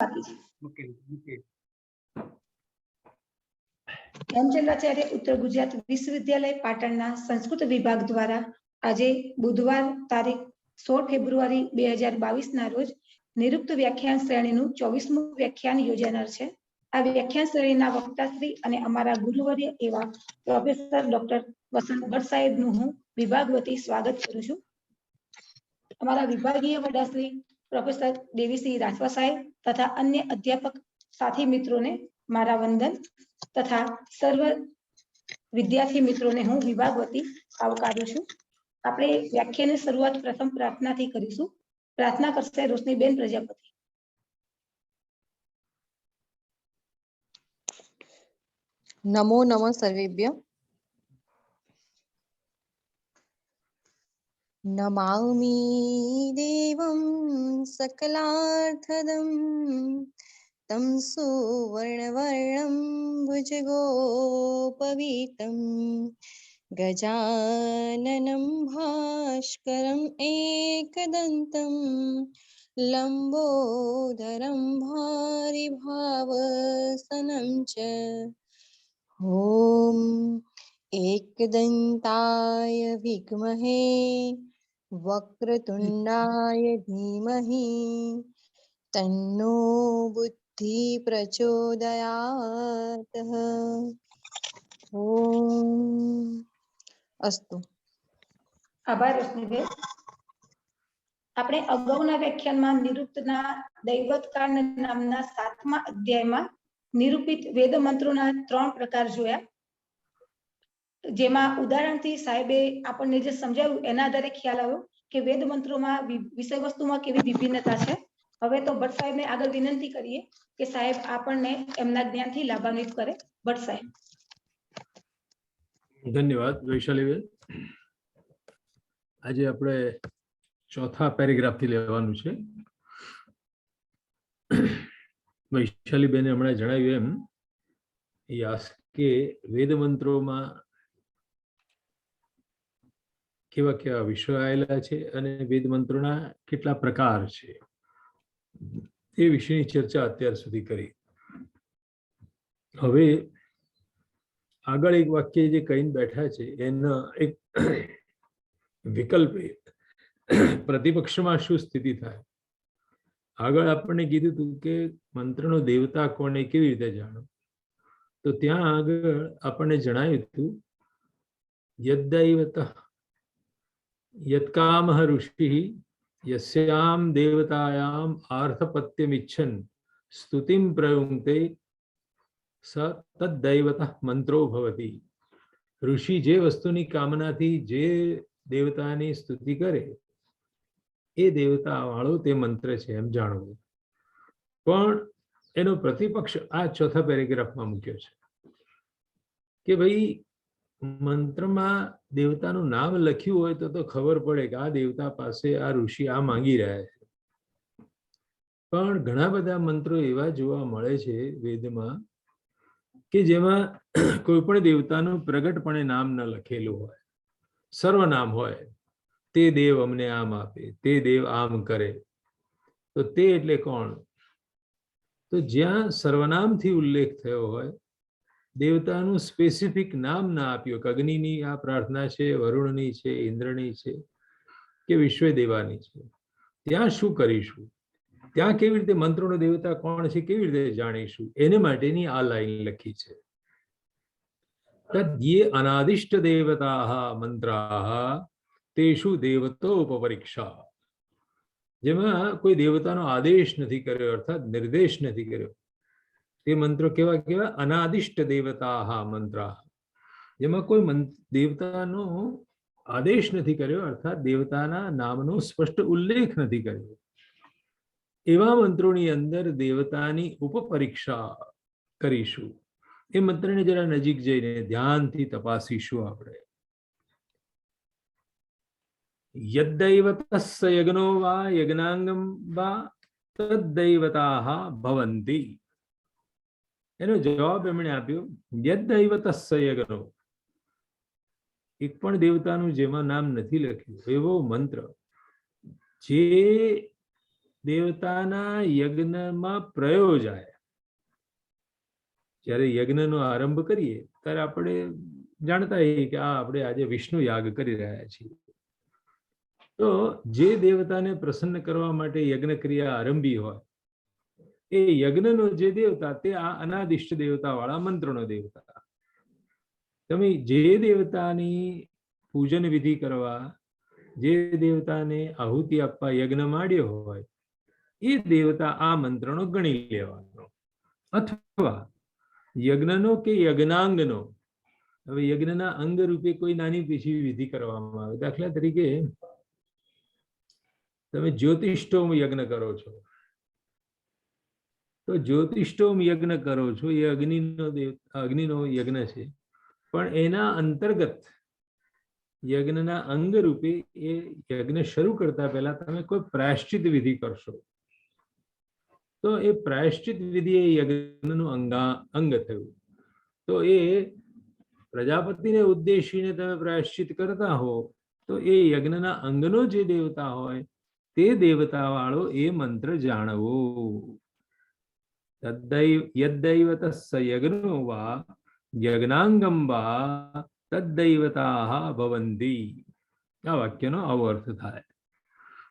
બાકી છે। હેમચંદ્રાચાર્ય ઉત્તર ગુજરાત વિશ્વવિદ્યાલય પાટણના સંસ્કૃત વિભાગ દ્વારા આજે બુધવાર તારીખ 16 ફેબ્રુઆરી 2022 ના રોજ નિરુક્ત વ્યાખ્યાન શ્રેણીનું 24મું વ્યાખ્યાન યોજાનાર છે। આ વ્યાખ્યાન શ્રેણીના વક્તાશ્રી અને અમારા ગુરુવર્ય એવા પ્રોફેસર ડોક્ટર વસંત ભટ્ટ સાહેબનું હું વિભાગ વતી સ્વાગત કરું છું। અમારા વિભાગીય વડાશ્રી પ્રોફેસર દેવીસિંહ રાઠવા સાહેબ તથા અન્ય અધ્યાપક સાથી મિત્રોને મારા વંદન તથા સર્વ વિદ્યાર્થી મિત્રોને હું વિભાગ વતી આવકારું છું। આપણે વ્યાખ્યાનની શરૂઆત પ્રથમ પ્રાર્થનાથી કરીશું। પ્રાર્થના કરશે રોશનીબેન પ્રજાપતિ। નમો નમઃ સર્વેભ્ય। નમામિ દેવં સકલાર્થદં तं સુવર્ણવર્ણં ભુજગોપવીतं ગજાનनं ભાસ્કરम् एकदन्तं लम्बोदरं भारिभावसनं च ॐ एकदन्ताय विद्महे वक्रतुण्डाय धीमहि तन्नो बुद्धि प्रचोदयात्। ओम अस्तु। આભાર રોશનીબેન। આપણે અગાઉના વ્યાખ્યાનમાં નિરુક્તના દૈવતકાંડ નામના 7મા અધ્યાયમાં નિરૂપિત વેદ મંત્રોના 3 પ્રકાર જોયા, જેમાં ઉદાહરણથી સાહેબે આપણને જે સમજાવ્યું એના આધારે ખ્યાલ આવ્યો કે વેદ મંત્રોમાં વિષય વસ્તુમાં કેવી વિભિન્નતા છે। હવે તો ભટ્ટ સાહેબને આગળ વિનંતી કરીએ કે સાહેબ આપણને એમના જ્ઞાનથી લાભાન્વિત કરે। ભટ્ટ સાહેબ। ધન્યવાદ વૈશાલીબેન। આજે આપણે ચોથા પેરેગ્રાફથી લેવાનું છે। વૈશાલીબેને હમણાં જણાવ્યું એમ કે વેદ મંત્રોમાં કેવા કેવા વિષયો આવેલા છે અને વેદ મંત્રોના કેટલા પ્રકાર છે એ વિષયની ચર્ચા અત્યાર સુધી કરી। હવે આગળ એક વાક્ય જે કહીને બેઠા છે એના એક વિકલ્પે પ્રતિપક્ષમાં શું સ્થિતિ થાય। આગળ આપણને કીધું હતું કે મંત્રનો દેવતા કોને કેવી રીતે જાણો, તો ત્યાં આગળ આપણને જણાવ્યું હતું યદ્દૈવત યત્કામઃ ઋષિ યસ્યામ દેવતાયામ આર્થપત્યમિચ્છન સ્તુતિમ પ્રયુંક્તે સ તદ્દૈવતઃ મંત્રો ભવતિ। ઋષિ જે વસ્તુની કામનાથી જે દેવતાની સ્તુતિ કરે એ દેવતા વાળો તે મંત્ર છે એમ જાણવું। પણ એનો પ્રતિપક્ષ આ ચોથા પેરેગ્રાફમાં મૂક્યો છે કે ભાઈ મંત્રમાં દેવતાનું નામ લખ્યું હોય તો ખબર પડે કે આ દેવતા પાસે આ ઋષિ આ માંગી રહ્યા છે। પણ ઘણા બધા મંત્રો એવા જોવા મળે છે વેદમાં કે જેમાં કોઈ પણ દેવતાનું પ્રગટપણે નામ ન લખેલું હોય, સર્વનામ હોય। તે દેવ અમને આમ આપે, તે દેવ આમ કરે, તો તે એટલે કોણ? તો જ્યાં સર્વનામથી ઉલ્લેખ થયો હોય, દેવતાનું સ્પેસિફિક નામ ના આપ્યું કે અગ્નિની આ પ્રાર્થના છે, વરુણની છે, ઇન્દ્રની છે કે વિશ્વદેવાની છે, ત્યાં શું કરીશું? ત્યાં કેવી રીતે મંત્રોનો દેવતા કોણ છે કેવી રીતે જાણીશું? એને માટેની આ લાઈન લખી છે। તદ્યે અનાદિષ્ટ દેવતાઃ મંત્રાઃ તેષુ દેવતો ઉપપરીક્ષા। જેમાં કોઈ દેવતાનો આદેશ નથી કર્યો અર્થાત નિર્દેશ નથી કર્યો તે મંત્રો કેવા કેવા? અનાદિષ્ટ દેવતાઃ મંત્રાઃ। જેમાં કોઈ દેવતાનો આદેશ નથી કર્યો અર્થાત દેવતાના નામનો સ્પષ્ટ ઉલ્લેખ નથી કર્યો એવા મંત્રોની અંદર દેવતાની ઉપપરીક્ષા કરીશું। એ મંત્રને જરા નજીક જઈને ધ્યાનથી તપાસીશું આપણે। યદ્દૈવતસ્ય યજ્ઞો વા યજ્ઞાંગમ વા તદ્દૈવતાઃ ભવન્તિ। એનો જવાબ એમણે આપ્યો યદ્દૈવતસ્ય યજ્ઞો। એક પણ દેવતાનું જેમાં નામ નથી લખ્યું એવો મંત્ર જે દેવતાના યજ્ઞમાં પ્રયોજાય. જ્યારે યજ્ઞનો આરંભ કરીએ ત્યારે આપણે જાણતા હોઈએ કે આપણે આજે વિષ્ણુ યાગ કરી રહ્યા છીએ. તો જે દેવતાને પ્રસન્ન કરવા માટે યજ્ઞ ક્રિયા આરંભી હોય એ યજ્ઞનો જે દેવતા તે આ અનાદિષ્ટ દેવતા વાળા મંત્રનો દેવતા. તમે જે દેવતાની પૂજન વિધિ કરવા, જે દેવતાને આહુતિ આપવા યજ્ઞ માંડ્યો હોય એ દેવતા આ મંત્રનો ગણી લેવાનો. અથવા યજ્ઞનો કે યજ્ઞાંગનો, હવે યજ્ઞના અંગ રૂપે કોઈ નાની પીછી વિધિ કરવામાં આવે. દાખલા તરીકે તમે જ્યોતિષ્ટોમ યજ્ઞ કરો છો, તો જ્યોતિષ્ટોમ યજ્ઞ કરો છો એ અગ્નિનો યજ્ઞ છે, પણ એના અંતર્ગત યજ્ઞના અંગ રૂપે એ યજ્ઞ શરૂ કરતા પહેલા તમે કોઈ પ્રાયશ્ચિત વિધિ કરશો, તો એ પ્રાયશ્ચિત વિધિ એ યજ્ઞનું અંગ થયું. તો એ પ્રજાપતિને ઉદ્દેશીને તમે પ્રાયશ્ચિત કરતા હો તો એ યજ્ઞના અંગનો જે દેવતા હોય તે દેવતા વાળો એ મંત્ર જાણવો. યદ્દૈવતસ્સ યજ્ઞો વા યજ્ઞાંગમ વા તદ્દૈવતાઃ ભવન્તિ. આ વાક્યનો આવો અર્થ થાય.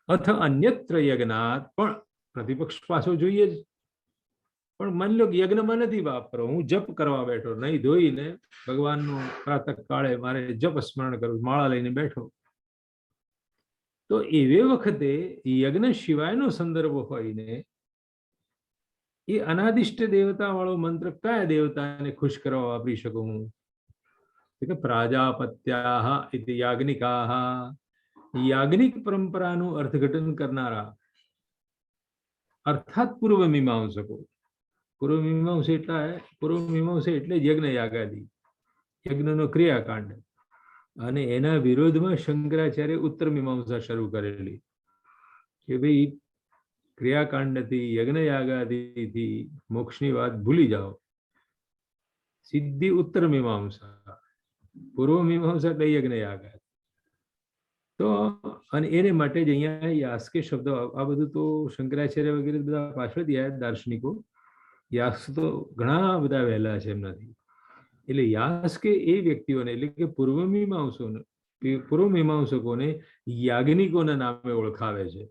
અથ અન્યત્ર યજ્ઞાત, પણ પ્રતિપક્ષ પાછો જોઈએ જ. પણ માની લો કે યજ્ઞમાં નથી વાપરો, હું જપ કરવા બેઠો, નહીં ધોઈને ભગવાનનું પ્રાતઃ કાળે મારે જપ સ્મરણ કરવું, માળા લઈને બેઠો, તો એવે વખતે યજ્ઞ સિવાયનો સંદર્ભ હોય ને એ અનાદિષ્ટ દેવતા વાળો મંત્ર કયા દેવતાને ખુશ કરવા વાપરી શકું હું? કે પ્રાજાપત્યાહ ઇતિ યાજ્ઞિકાહ, યાજ્ઞિક પરંપરાનું અર્થઘટન કરનારા અર્થાત પૂર્વ મીમાંસકો. પૂર્વમીમાંસા એટલે યજ્ઞ યાગાદિ, યજ્ઞનો ક્રિયાકાંડ. અને એના વિરોધમાં શંકરાચાર્ય ઉત્તર મીમાંસા શરૂ કરેલી કે ભાઈ ક્રિયાકાંડથી યજ્ઞ યાગાદિથી મોક્ષની વાત ભૂલી જાઓ. સીધી ઉત્તર મીમાંસા, પૂર્વ મીમાંસા એટલે યજ્ઞ યાગાદિ. તો અને એને માટે જ અહીંયા યાસ્કે શબ્દો, આ બધું તો શંકરાચાર્ય વગેરે બધા પાછળથી આવ્યા દાર્શનિકો. યાસ્ક તો ઘણા બધા વહેલા છે એમનાથી. એટલે યાસ્કે એ વ્યક્તિઓને એટલે કે પૂર્વમીમાંસકોને યાજ્ઞિકોના નામે ઓળખાવે છે.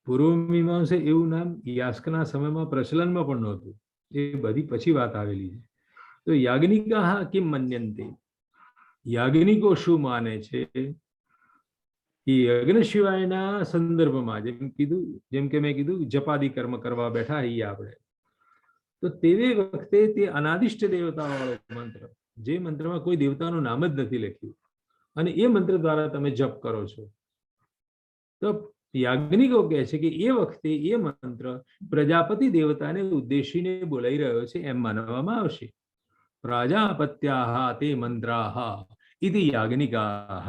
પૂર્વમીમાંસા એવું નામ યાસ્કના સમયમાં પ્રચલનમાં પણ નહોતું, એ બધી પછી વાત આવેલી છે. તો યાજ્ઞિકાઃ કિમ મન્યન્તે, યાજ્ઞિકો શું માને છે એ યજ્ઞ સિવાયના સંદર્ભમાં, જેમ કે મેં કીધું જપાદી કર્મ કરવા બેઠા છીએ આપણે, તો તેવી વખતે તે અનાદિષ્ટ દેવતા વાળો મંત્ર, જે મંત્રમાં કોઈ દેવતાનું નામ જ નથી લખ્યું અને એ મંત્ર દ્વારા તમે જપ કરો છો, તો યાજ્ઞિકો કહે છે કે એ વખતે એ મંત્ર પ્રજાપતિ દેવતાને ઉદ્દેશીને બોલાઈ રહ્યો છે એમ માનવામાં આવશે. પ્રાજાપત્યાહ તે મંત્રાહ ઇતિ યાજ્ઞિકાહ.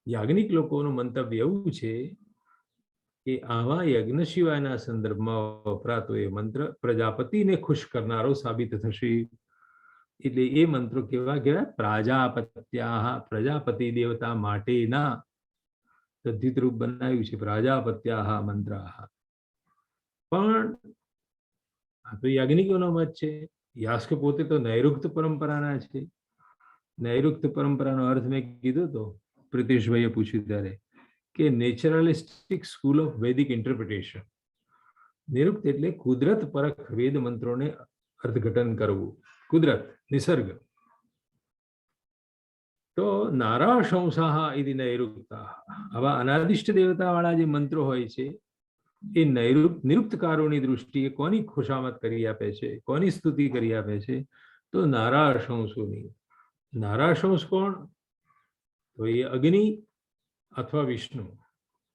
યાજ્ઞિક લોકોનું મંતવ્ય એવું છે કે આવા યજ્ઞ સિવાયના સંદર્ભમાં વપરાતો એ મંત્ર પ્રજાપતિને ખુશ કરનારો સાબિત થશે. એટલે એ મંત્રો કેવા કહેવાય? પ્રાજાપત્યાહ, પ્રજાપતિ દેવતા માટેના તદ્ધિત રૂપ બનાવ્યું છે પ્રાજાપત્યાહ મંત્રાહ. પણ આ તો યાજ્ઞિકોનો મત છે. યાસ્ક પોતે તો નૈરુક્ત પરંપરાના છે. નૈરુક્ત પરંપરાનો અર્થ મેં કીધો તો પ્રિતેશભાઈએ પૂછ્યું ત્યારે કે નેચરલિસ્ટિક સ્કૂલ ઓફ વૈદિક ઇન્ટરપ્રિટેશન. નિરુક્ત એટલે કુદરત પરખ વેદ મંત્રોને અર્થઘટન કરવું, કુદરત, નિસર્ગ. તો નારાશંસાહ ઇતિ નૈરુક્તા, આવા અનાદિષ્ટ દેવતા વાળા જે મંત્રો હોય છે એ નિરુક્તકારોની દૃષ્ટિએ કોની ખુશામત કરી આપે છે, કોની સ્તુતિ કરી આપે છે? તો નારાશંસોની. નારાશંસ કોણ? તો એ અગ્નિ અથવા વિષ્ણુ.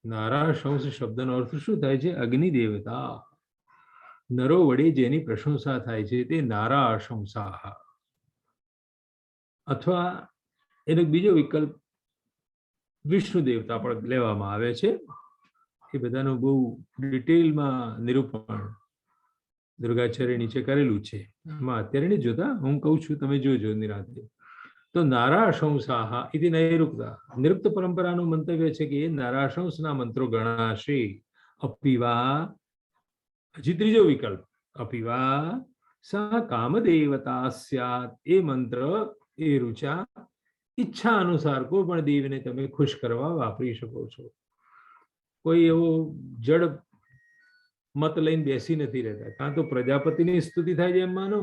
નારાશંસ શબ્દનો અર્થ શું થાય છે? અગ્નિ દેવતા. નરો વડે જેની પ્રશંસા થાય છે તે નારાશંસાહ. અથવા એનો બીજો વિકલ્પ વિષ્ણુ દેવતા પણ લેવામાં આવે છે. એ બધાનું બહુ ડિટેલમાં નિરૂપણ દુર્ગાચાર્ય નીચે કરેલું છે. એમાં અત્યારે નહીં જોતા, હું કહું છું તમે જોજો નિરાંતે. તો નારાશંસાહ ઇતિ નૈરુક્તા, નિરુક્ત પરંપરાનું મંતવ્ય છે કે નારાશંસના મંત્રો ગણાશે. અપીવા, હજી ત્રીજો વિકલ્પ, અપીવા સા કામદેવતા સ્યાત, એ મંત્ર એ રુચા ઈચ્છા અનુસાર કોઈ પણ દેવને તમે ખુશ કરવા વાપરી શકો છો. કોઈ એવો જડ મત લઈને બેસી નથી રહેતા, કાં તો પ્રજાપતિની સ્તુતિ થાય છે એમ માનો,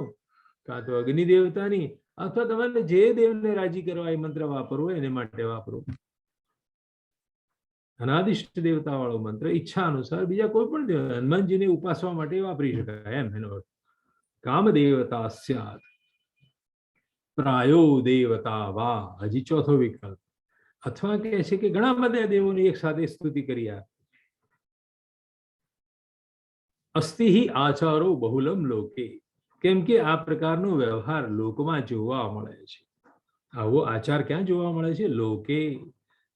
કાં તો અગ્નિ દેવતાની, અથવા તમારે જે દેવને રાજી કરવા એ મંત્ર વાપરવો એને માટે વાપરો. અનાદિષ્ટ દેવતા વાળો મંત્ર ઈચ્છા અનુસાર બીજા કોઈ પણ દેવ, હનુમાનજીને ઉપાસવા માટે વાપરી શકાય એમ એનો અર્થ. કામ દેવતા સ્યાત પ્રાયો દેવતા વા, હજી ચોથો વિકલ્પ, અથવા કે છે કે ઘણા બધા દેવોની એક સાથે સ્તુતિ કરી આ. અસ્તિ આચારો બહુલમ લોકે, કેમ કે આ પ્રકારનો વ્યવહાર લોકમાં જોવા મળે છે. આવો આચાર ક્યાં જોવા મળે છે? લોકે,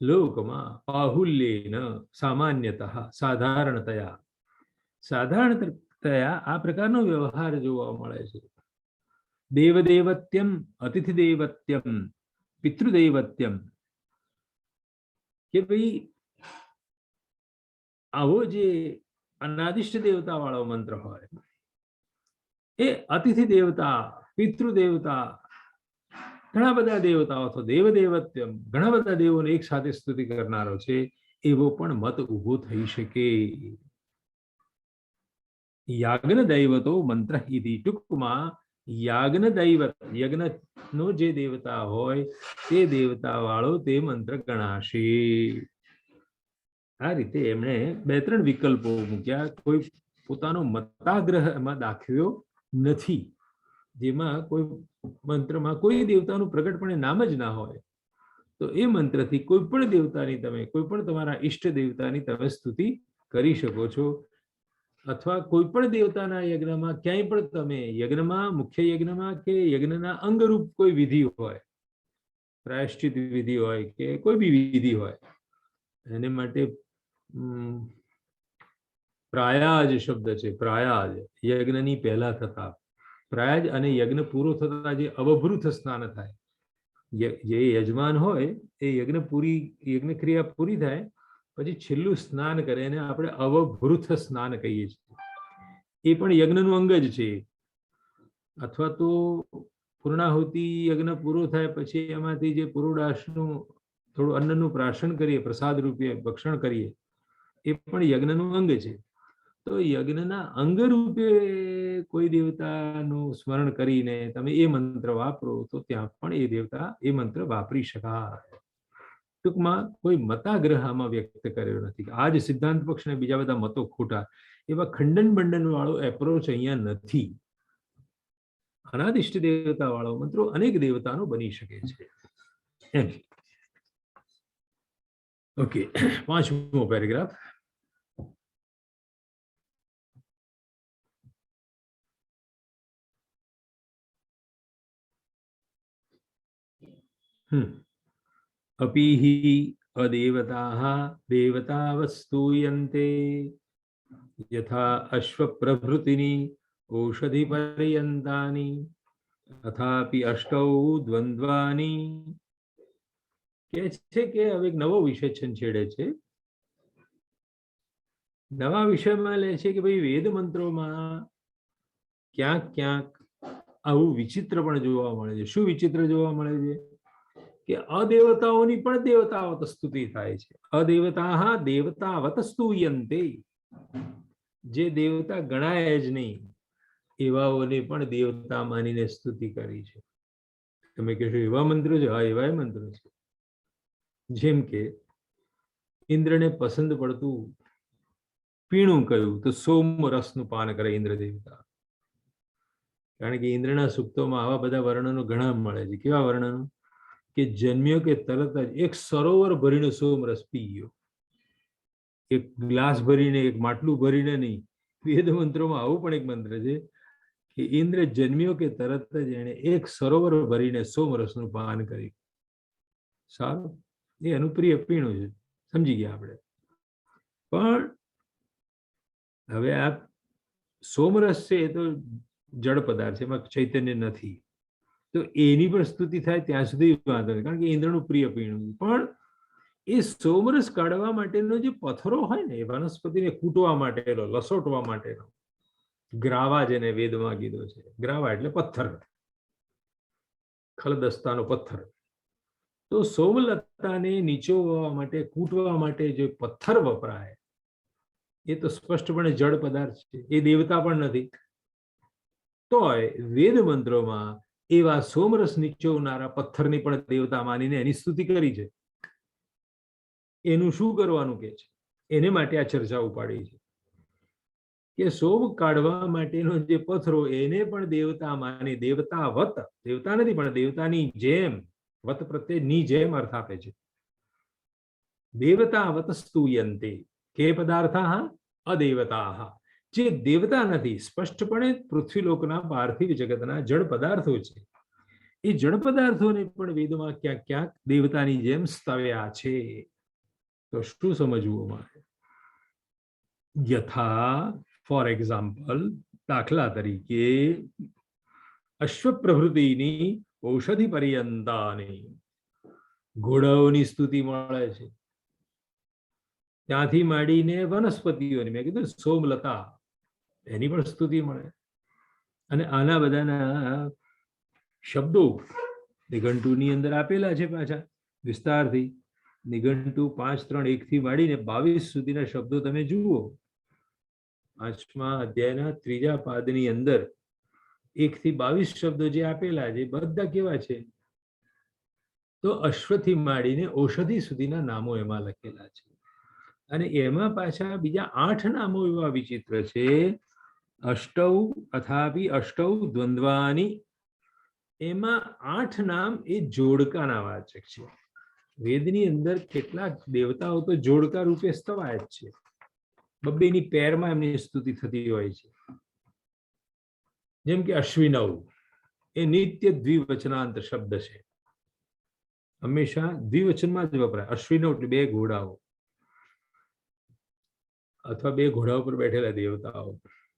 લોકમાં, બાહુલ્યેન, સામાન્યતઃ, સાધારણતયા, સાધારણતયા આ પ્રકારનો વ્યવહાર જોવા મળે છે. દેવદેવત્યમ, અતિથિદેવત્યમ, પિતૃદેવત્યમ, કે ભાઈ આવો જે અનાદિષ્ટ દેવતા વાળો મંત્ર હોય એ અતિથિ દેવતા, પિતૃદેવતા, ઘણા બધા દેવતાઓ, તો દેવદેવત્યમ, ઘણા બધા દેવોને એક સાથે સ્તુતિ કરનારો છે, એવો પણ મત ઉભો થઈ શકે. યાજ્ઞ દૈવતો મંત્ર ઇતિ, ટૂંકમાં યાજ્ઞ દૈવત, યજ્ઞનો જે દેવતા હોય તે દેવતા વાળો તે મંત્ર ગણાશે. આ રીતે એમણે બે ત્રણ વિકલ્પો મૂક્યા, કોઈ પોતાનો મતાગ્રહમાં દાખવ્યો નથી, જેમાં કોઈ મંત્રમાં કોઈ દેવતાનું પ્રગટપણે નામ જ ના હોય, તો એ મંત્રથી કોઈ પણ દેવતાની તમે, કોઈ પણ તમારા ઈષ્ટ દેવતાની તમે સ્તુતિ કરી શકો છો. અથવા કોઈ પણ દેવતાના યજ્ઞમાં ક્યાંય પણ તમે યજ્ઞમાં, મુખ્ય યજ્ઞમાં કે યજ્ઞના અંગરૂપ કોઈ વિધિ હોય, પ્રાયશ્ચિત વિધિ હોય કે કોઈ બી વિધિ હોય, એને માટે પ્રાયાજ શબ્દ છે, પ્રાયાજ, યજ્ઞની પહેલા થતા પ્રાયાજ, અને યજ્ઞ પૂરો થતા જે અવભૃત સ્નાન થાય, જે યજમાન હોય એ યજ્ઞ ક્રિયા પૂરી થાય પછી છેલ્લું સ્નાન કરે એને આપણે અવભૃત સ્નાન કહીએ છીએ. એ પણ યજ્ઞનું અંગ જ છે. અથવા તો પૂર્ણાહુતિ યજ્ઞ પૂરો થાય પછી એમાંથી જે પુરોડાશનું થોડું અન્નનું પ્રાશન કરીએ, પ્રસાદ રૂપે ભક્ષણ કરીએ, એ પણ યજ્ઞનું અંગ છે. તો યજ્ઞના અંગ રૂપે કોઈ દેવતાનું સ્મરણ કરીને તમે એ મંત્ર વાપરો તો ત્યાં પણ એ દેવતા એ મંત્ર વાપરી શકાય. ટૂંકમાં કોઈ મતાગ્રહ આમાં વ્યક્ત કર્યો નથી. આ જ સિદ્ધાંત પક્ષ ને બીજા બધા મતો ખોટા, એવા ખંડન બંડન વાળો એપ્રોચ અહીંયા નથી. અનાદિષ્ટ દેવતા વાળો મંત્રો અનેક દેવતાનો બની શકે છે એમ. Okay, 5મો paragraph. અપિહિ અદેવતાઃ દેવતાવસ્તુયન્તે યથા અશ્વપ્રભૃતિની ઓષધિ પર્યંતાની અથાપિ અષ્ટૌ દ્વંદ્વાની. કે છે કે હવે એક નવો વિષય છેડે છે. નવા વિષયમાં લે છે કે ભાઈ વેદ મંત્રોમાં ક્યાંક ક્યાંક આવું વિચિત્ર પણ જોવા મળે છે. શું વિચિત્ર જોવા મળે છે? કે અદેવતાઓની પણ દેવતાવત સ્તુતિ થાય છે. અદેવતા દેવતાવત સ્તુયંતે, જે દેવતા ગણાય જ નહીં એવાઓને પણ દેવતા માનીને સ્તુતિ કરી છે. તમે કહેશો એવા મંત્રો છે? હા, એવા મંત્રો છે. જેમ કે ઇન્દ્રને પસંદ પડતું પીણું કયું તો સોમ રસનું પાન કરે ઇન્દ્ર દેવતા. કારણ કે ઇન્દ્રના સૂક્તોમાં આવા બધા વર્ણનો ઘણા મળે છે. કેવા વર્ણનો? કે જન્મ્યો કે તરત જ એક સરોવર ભરીને સોમરસ પી ગયો. એક ગ્લાસ ભરીને, એક માટલું ભરીને નહીં. વેદ મંત્રોમાં આવું પણ એક મંત્ર છે કે ઇન્દ્ર જન્મ્યો કે તરત જ એને એક સરોવર ભરીને સોમરસનું પાન કર્યું. સારું, એ એનું પ્રિય પીણું છે, સમજી ગયા આપણે. પણ હવે આ સોમરસ છે એ તો જળ પદાર્થ છે, એમાં ચૈતન્ય નથી. તો એની પણ સ્તુતિ થાય ત્યાં સુધી વાંધો નહીં, કારણ કે ઇન્દ્રનું પ્રિય પીણું. પણ એ સોમરસ કાઢવા માટેનો જે પથ્થરો હોય ને, એ વનસ્પતિને કૂટવા માટેનો, લસોટવા માટેનો, ગ્રાવા જેને વેદમાં કીધો છે. ગ્રાવા એટલે પથ્થર, ખલદસ્તાનો પથ્થર. તો સોમલતાને નીચોવવા માટે, કૂટવા માટે જે પથ્થર વપરાય એ તો સ્પષ્ટપણે જળ પદાર્થ છે, એ દેવતા પણ નથી. તોય વેદ મંત્રોમાં એવા સોમરસ નીચોવનારા પથ્થરની પણ દેવતા માનીને એની સ્તુતિ કરી છે. એનું શું કરવાનું કે છે, એને માટે આ ચર્ચા ઉપાડી છે કે સોમ કાઢવા માટેનો જે પથ્થરો એને પણ દેવતા માની, દેવતાવત, દેવતા નથી પણ દેવતાની જેમ, વત પ્રત્યે ની જેમ અર્થ આપે છે. દેવતાવત સ્તુયંતે કે પદાર્થા અદેવતા, જે દેવતા નથી, સ્પષ્ટપણે પૃથ્વીલોકના પાર્થિવ જગતના જળ પદાર્થો છે. એ જળ પદાર્થોને પણ વેદમાં ક્યાંક ક્યાંક દેવતાની જેમ સ્તવ્યા છે. તો શું સમજવું અમારે? યથા, ફોર એક્ઝામ્પલ, દાખલા તરીકે અશ્વ પ્રભૃતિની ઔષધિ પર્યંતાની ઘોડાઓની સ્તુતિ મળે છે. ત્યાંથી માંડીને વનસ્પતિઓની, મેં કીધું સોમલતા, એની પણ સ્તુતિ મળે. અને આના બધાના શબ્દો નિઘંટુની અંદર આપેલા છે પાછા વિસ્તારથી. નિઘંટુ 5.3.1 થી માંડીને 22 સુધીના શબ્દો તમે જુઓ. 5મા અધ્યાયના 3જા પાદની અંદર 1 થી 22 શબ્દો જે આપેલા છે બધા કેવા છે? તો અશ્વથી માંડીને ઔષધિ સુધીના નામો એમાં લખેલા છે. અને એમાં પાછા બીજા 8 નામો એવા વિચિત્ર છે. અષ્ટૌ અથાપી અષ્ટૌ દ્વંદ્વાની, એમાં 8 નામ એ જોડકાના વાચક છે. વેદની અંદર કેટલાક દેવતાઓ તો જોડકા રૂપે સ્તવાય જ છે. બબ્બેની પેરમાં એમની સ્તુતિ થતી હોય છે. જેમ કે અશ્વિનવ, એ નિત્ય દ્વિવચનાંત શબ્દ છે, હંમેશા દ્વિવચનમાં જ વપરાય. અશ્વિનવ એટલે 2 ઘોડાઓ અથવા 2 ઘોડા ઉપર બેઠેલા દેવતાઓ.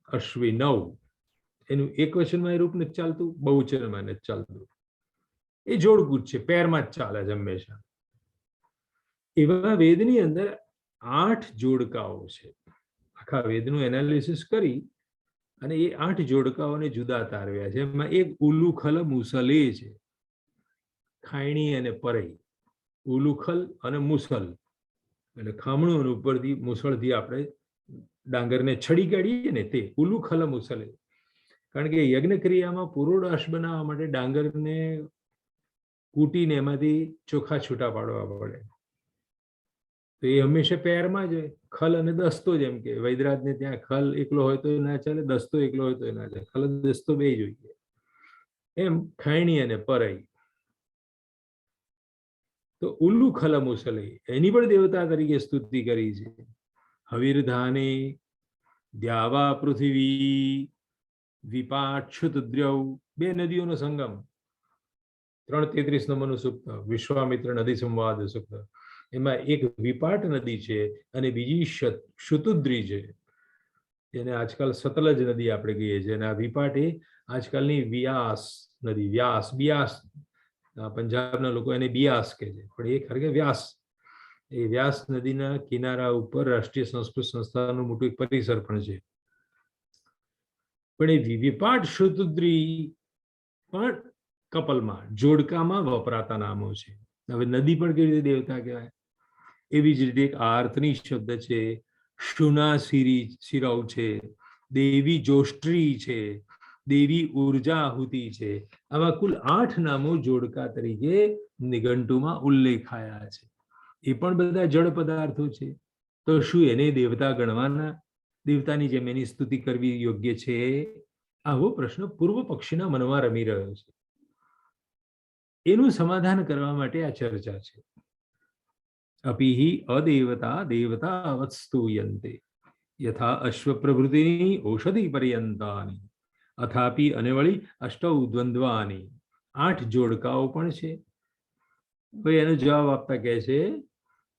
અશ્વિનવ, એનું એક વચનમાં એ રૂપ નથી ચાલતું, બહુવચનમાં નથી ચાલતું. એ જોડકું જ છે, પેરમાં જ ચાલે છે હંમેશા. એવા વેદની અંદર 8 જોડકાઓ છે. આખા વેદનું એનાલિસિસ કરી અને એ 8 જોડકાઓને જુદા તારવ્યા છે. એમાં એક ઉલુખલ મુસલે છે, ખાયણી અને પરઈ. ઉલુખલ અને મુસલ એટલે ખામણું અને ઉપરથી મુસળથી આપણે ડાંગરને છડી કાઢીએ ને, તે ઉલુખલ મુસલે. કારણ કે યજ્ઞ ક્રિયામાં પુરોડાશ બનાવવા માટે ડાંગરને કૂટીને એમાંથી ચોખા છૂટા પાડવા પડે. તો એ હંમેશા પેરમાં જ હોય. ખલ અને દસ્તો, જેમ કે વૈદરાજને ત્યાં ખલ એકલો હોય તો ના ચાલે, દસ્તો એકલો હોય તો ના ચાલે, ખલ દસ્તો 2 જોઈએ. એમ ખાયણી અને પરઈ. તો ઉલ્લુ ખલ મુસલે, એની પણ દેવતા તરીકે સ્તુતિ કરી છે. હવિર્ધાને દ્યાવા પૃથ્વી વિપાક્ષુદ્રવ, 2 નદીઓનો સંગમ. 3:33 નંબરનું સૂક્ત, વિશ્વામિત્ર નદી સંવાદ સૂક્ત. એમાં એક વિપાટ નદી છે અને બીજી શુતુદ્રી છે, જેને આજકાલ સતલજ નદી આપણે કહીએ છીએ. અને આ વિપાટ એ આજકાલની વ્યાસ નદી, બિયાસ, પંજાબના લોકો એને બિયાસ કહે છે, પણ એ ખરેખર વ્યાસ. એ વ્યાસ નદીના કિનારા ઉપર રાષ્ટ્રીય સંસ્કૃત સંસ્થાનું મોટું એક પરિસર પણ છે. પણ એ વિપાટ શુતુદ્રી પણ કપલમાં, જોડકામાં વપરાતા નામો છે. હવે નદી પણ કેવી રીતે દેવતા કહેવાય? એવી જ રીતે એક આર્તની શબ્દ છે, શુના શિરવ છે, દેવી જોષ્ટ્રી છે, દેવી ઉર્જાહુતિ છે. આવા કુલ 8 નામો જોડકા તરીકે નિઘંટુમાં ઉલ્લેખાયા છે. એ પણ બધા જળ પદાર્થો છે. તો શું એને દેવતા ગણવાના? દેવતાની જેમ એની સ્તુતિ કરવી યોગ્ય છે? આવો પ્રશ્ન પૂર્વ પક્ષીના મનમાં રમી રહ્યો છે. એનું સમાધાન કરવા માટે આ ચર્ચા છે. અપિહિ અદેવતા દેવતાવત સ્તુયન્તે યથા અશ્વ પ્રભૃતિની ઔષધિ પર્યંતાની અથાપી અને વળી અષ્ટૌ દ્વંદ્વાની, 8 જોડકાઓ પણ છે. ભાઈ એનો જવાબ આપતા કહે છે,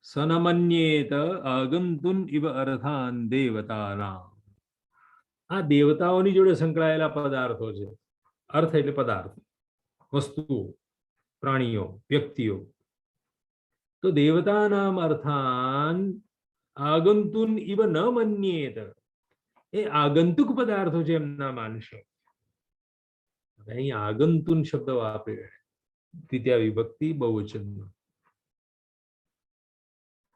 સનમન્યેત આગંતુન ઇવ અર્થાન દેવતાના. આ દેવતાઓની જોડે સંકળાયેલા પદાર્થો છે. અર્થ એટલે પદાર્થ, વસ્તુઓ, પ્રાણીઓ, વ્યક્તિઓ. તો દેવતાનામ અર્થાન આગંતુન ઇવ ન મન્યેત, એ આગંતુક પદાર્થો છે એમ ના માનશો. અહીં આગંતુન શબ્દ વાપર્યો દ્વિતીય વિભક્તિ બહુવચનમાં.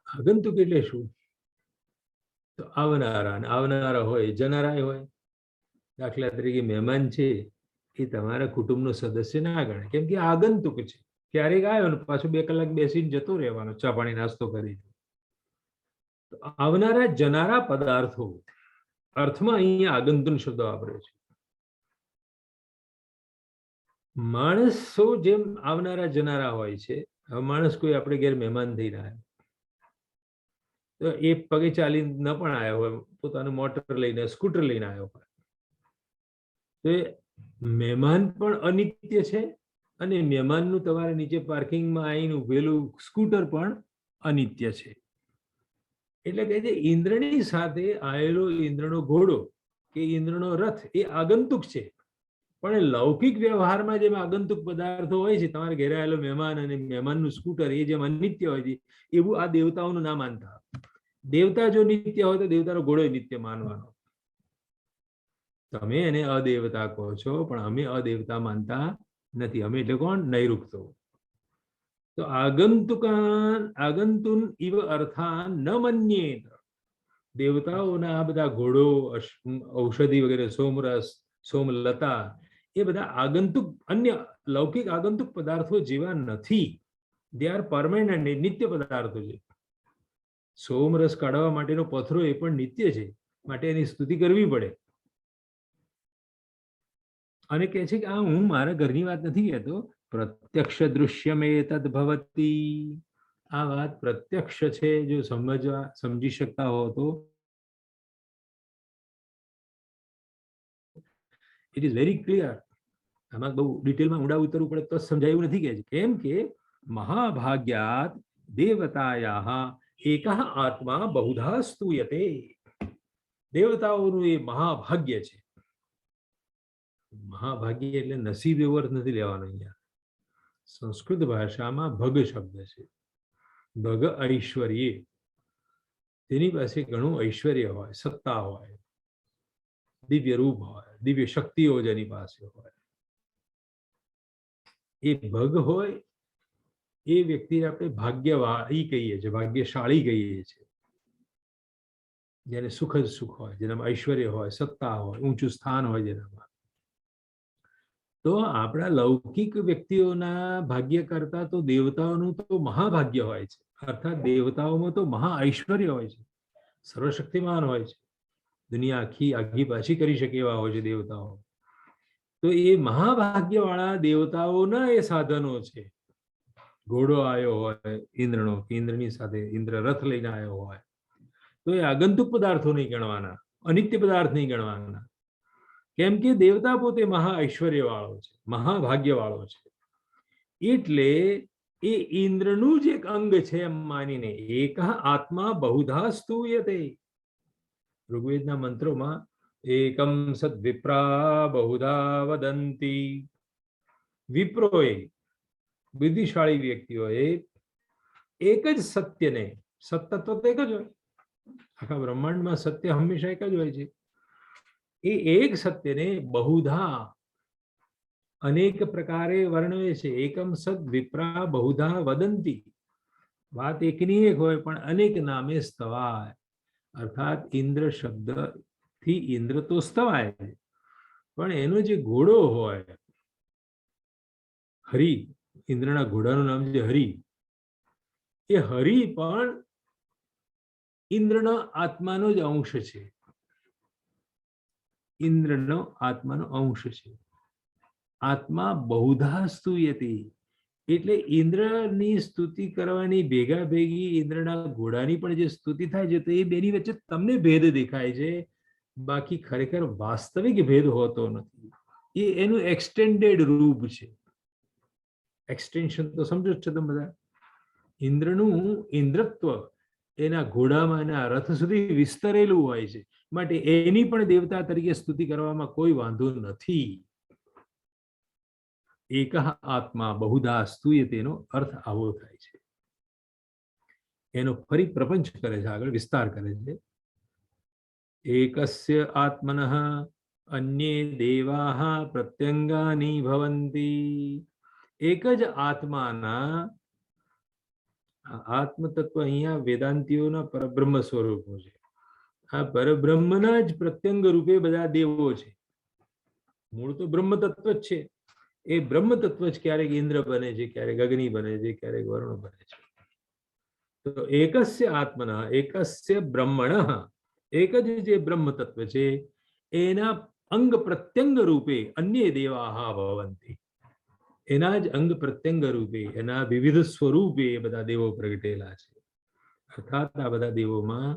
આગંતુક એટલે શું? તો આવનારા, આવનારા હોય, જનારા હોય. દાખલા તરીકે મહેમાન છે એ તમારા કુટુંબનો સદસ્ય ના ગણાય, કેમ કે આગંતુક છે. ક્યારેક આવ્યો ને પાછું 2 કલાક બેસીને જતો રહેવાનો, ચા પાણી નાસ્તો કરી. તો આવનારા જનારા પદાર્થો અર્થમાં અહીંયા આગંતુક શબ્દ વાપર્યો છે. માણસો જેમ આવનારા જનારા હોય છે. હવે માણસ કોઈ આપણે ઘેર મહેમાન થઈને આવ્યો, તો એ પગે ચાલી ન પણ આવ્યો હોય, પોતાનું મોટર લઈને, સ્કૂટર લઈને આવ્યો હોય, તો એ મહેમાન પણ અનિત્ય છે, અને મહેમાનનું તમારે નીચે પાર્કિંગમાં આવીને ઉભેલું સ્કૂટર પણ અનિત્ય છે. એટલે કે જે ઇન્દ્રની સાથે આવેલો ઇન્દ્રનો ઘોડો કે ઇન્દ્રનો રથ એ આગંતુક છે. પણ લૌકિક વ્યવહારમાં જેમ આગંતુક પદાર્થો હોય છે, તમારે ઘરે આવેલો મહેમાન અને મહેમાનનું સ્કૂટર એ જેમ અનિત્ય હોય છે, એવું આ દેવતાઓનું ના માનતા. દેવતા જો નિત્ય હોય તો દેવતાનો ઘોડો નિત્ય માનવાનો. તમે એને અદેવતા કહો છો, પણ અમે અદેવતા માનતા નથી. અમે એટલે કોણ? નૈરુક્તો. તો આગંતુન ઇવ અર્થાન ન મન્યેત. દેવતાઓના આ બધા ઘોડો, ઔષધિ વગેરે, સોમરસ, સોમલતા, એ બધા આગંતુક, અન્ય લૌકિક આગંતુક પદાર્થો જેવા નથી. દે આર પરમેનન્ટ, નિત્ય પદાર્થો છે. સોમરસ કાઢવા માટેનો પથરો એ પણ નિત્ય છે, માટે એની સ્તુતિ કરવી પડે. અને કહે છે કે આ હું મારા ઘરની વાત નથી કહેતો, પ્રત્યક્ષ દૃશ્યમે તદ્ભવતી. આ વાત પ્રત્યક્ષ છે. જો સમજી શકતા હો તો ઇટ ઇઝ વેરી ક્લિયર. આમાં બહુ ડિટેલમાં ઊંડા ઉતરવું પડે તો સમજાયું નથી. કે કેમ કે મહાભાગ્યાત દેવતાયાહ એકઃ આત્મા બહુધા સ્તુયતે. દેવતાઓનું એ મહાભાગ્ય છે. મહાભાગ્ય એટલે નસીબ એવો અર્થ નથી લેવાનો અહીંયા. સંસ્કૃત ભાષામાં ભગ શબ્દ છે. ભગ ઐશ્વર્ય, તેની પાસે ઘણું ઐશ્વર્ય હોય, સત્તા હોય, દિવ્ય રૂપ હોય, દિવ્ય શક્તિઓ જેની પાસે હોય. એ ભગ હોય એ વ્યક્તિને આપણે ભાગ્યવાળી કહીએ છીએ, ભાગ્યશાળી કહીએ છીએ. જેને સુખ જ સુખ હોય, જેનામાં ઐશ્વર્ય હોય, સત્તા હોય, ઊંચું સ્થાન હોય જેનામાં. તો આપણા લૌકિક વ્યક્તિઓના ભાગ્ય કરતા તો દેવતાઓનું તો મહાભાગ્ય હોય છે. અર્થાત દેવતાઓમાં તો મહા ઐશ્વર્ય હોય છે, સર્વશક્તિમાન હોય છે, દુનિયા આખી આગી પાછી કરી શકે એવા હોય છે દેવતાઓ. તો એ મહાભાગ્યવાળા દેવતાઓના એ સાધનો છે. ઘોડો આવ્યો હોય ઇન્દ્રનો, ઇન્દ્રની સાથે ઇન્દ્ર રથ લઈને આવ્યો હોય, તો એ આગંતુક પદાર્થો નહીં ગણવાના, અનિત્ય પદાર્થ નહીં ગણવાના. કેમ કે દેવતા પોતે મહા ઐશ્વર્ય વાળો છે, મહાભાગ્ય વાળો છે. એટલે એ ઇન્દ્રનું જ એક અંગ છે એમ માનીને એકઃ આત્મા બહુધા સ્તુયતે. ઋગ્વેદના મંત્રોમાં એકમ સદ વિપ્રા બહુધા વદંતી. વિપ્રોએ, બુદ્ધિશાળી વ્યક્તિઓએ એક જ સત્યને, સત્ય તો એક જ હોય, આખા બ્રહ્માંડમાં સત્ય હંમેશા એક જ હોય છે. એ એક સત્યને બહુધા, અનેક પ્રકારે વર્ણવે છે. એકમ સદ વિપ્રા બહુધા વદંતી. વાત એકની એક હોય પણ અનેક નામે સ્તવાય. અર્થાત ઇન્દ્ર શબ્દ થી ઇન્દ્ર તો સ્તવાય, પણ એનો જે ઘોડો હોય હરિ, ઇન્દ્રના ઘોડાનું નામ છે હરિ, એ હરિ પણ ઇન્દ્રના આત્માનો જ અંશ છે. ઇન્દ્રનો આત્માનો અંશ છે. આત્મા બહુધા સ્તુયતે, એટલે ઇન્દ્રની સ્તુતિ કરવાની ભેગા ભેગી ઇન્દ્રના ઘોડાની પણ જે સ્તુતિ થાય છે, તો એ બેની વચ્ચે તમને ભેદ દેખાય છે, બાકી ખરેખર વાસ્તવિક ભેદ હોતો નથી. એ એનું એક્સટેન્ડેડ રૂપ છે. એક્સટેન્શન તો સમજો જ છો તમે બધા. ઇન્દ્રનું ઇન્દ્રત્વ એના ઘોડામાં, એના રથ સુધી વિસ્તરેલું હોય છે, માટે એની પણ દેવતા તરીકે સ્તુતિ કરવામાં કોઈ વાંધો નથી. એકઃ આત્મા બહુધા સ્તુયતે તેનો અર્થ આવો થાય છે. એનો ફરી પ્રપંચ કરે છે, આગળ વિસ્તાર કરે છે. એકસ્ય આત્મનઃ અન્યે દેવાઃ પ્રત્યંગાની ભવંતી. એક જ આત્માના, આત્મ તત્વ અહીંયા વેદાંતિઓના પરબ્રહ્મ સ્વરૂપો છે. આ પરબ્રહ્મના જ પ્રત્યંગ રૂપે બધા દેવો છે. મૂળ તો બ્રહ્મ તત્વ જ છે. એ બ્રહ્મ તત્વ જ ક્યારેક ઇન્દ્ર બને છે, ક્યારેક અગ્નિ બને છે, ક્યારેક વરુણ બને છે. તો એકસ્ય આત્મના એકસ્ય બ્રહ્મણઃ, એક જ જે બ્રહ્મ તત્વ છે એના અંગ પ્રત્યંગ રૂપે અન્ય દેવાહ ભવંતિ. એના જ અંગ પ્રત્યંગ રૂપે, એના વિવિધ સ્વરૂપે એ બધા દેવો પ્રગટેલા છે. અર્થાત આ બધા દેવોમાં